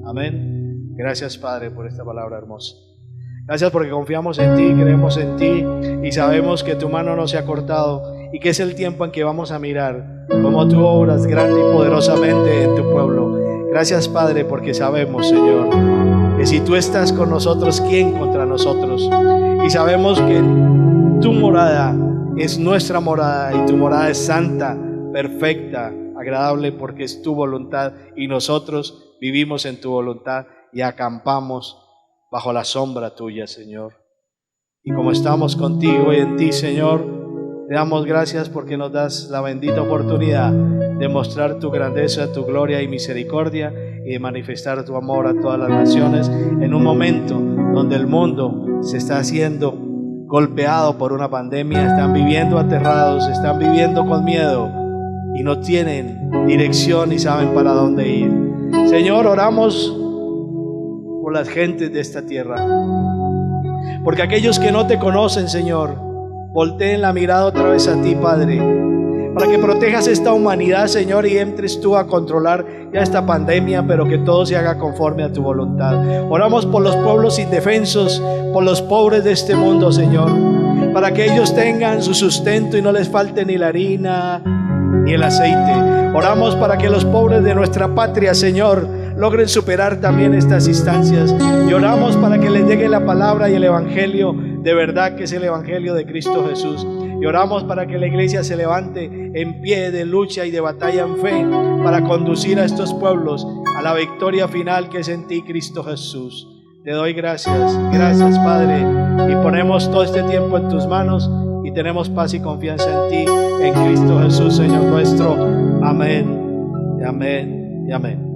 Amén. Gracias, Padre, por esta palabra hermosa. Gracias porque confiamos en ti, creemos en ti y sabemos que tu mano no se ha cortado y que es el tiempo en que vamos a mirar cómo tú obras grande y poderosamente en tu pueblo. Gracias, Padre, porque sabemos, Señor, que si tú estás con nosotros, ¿quién contra nosotros? Y sabemos que tu morada es nuestra morada y tu morada es santa, perfecta, agradable, porque es tu voluntad y nosotros vivimos en tu voluntad y acampamos bajo la sombra tuya, Señor. Y como estamos contigo y en ti, Señor, te damos gracias porque nos das la bendita oportunidad de mostrar tu grandeza, tu gloria y misericordia y de manifestar tu amor a todas las naciones en un momento donde el mundo se está haciendo golpeado por una pandemia, están viviendo aterrados, están viviendo con miedo. y no tienen dirección ni saben para dónde ir. Señor, oramos por las gentes de esta tierra, porque aquellos que no te conocen, Señor, volteen la mirada otra vez a ti, Padre, para que protejas esta humanidad, Señor, y entres tú a controlar ya esta pandemia, pero que todo se haga conforme a tu voluntad. Oramos por los pueblos indefensos, por los pobres de este mundo, Señor, para que ellos tengan su sustento y no les falte ni la harina ni el aceite. Oramos para que los pobres de nuestra patria, Señor, logren superar también estas instancias, y oramos para que les llegue la palabra y el evangelio de verdad, que es el evangelio de Cristo Jesús. Y oramos para que la iglesia se levante en pie de lucha y de batalla en fe para conducir a estos pueblos a la victoria final que es en ti, Cristo Jesús. Te doy gracias, gracias, Padre, y ponemos todo este tiempo en tus manos y tenemos paz y confianza en ti, en Cristo Jesús, Señor nuestro. Amén, y amén, y amén.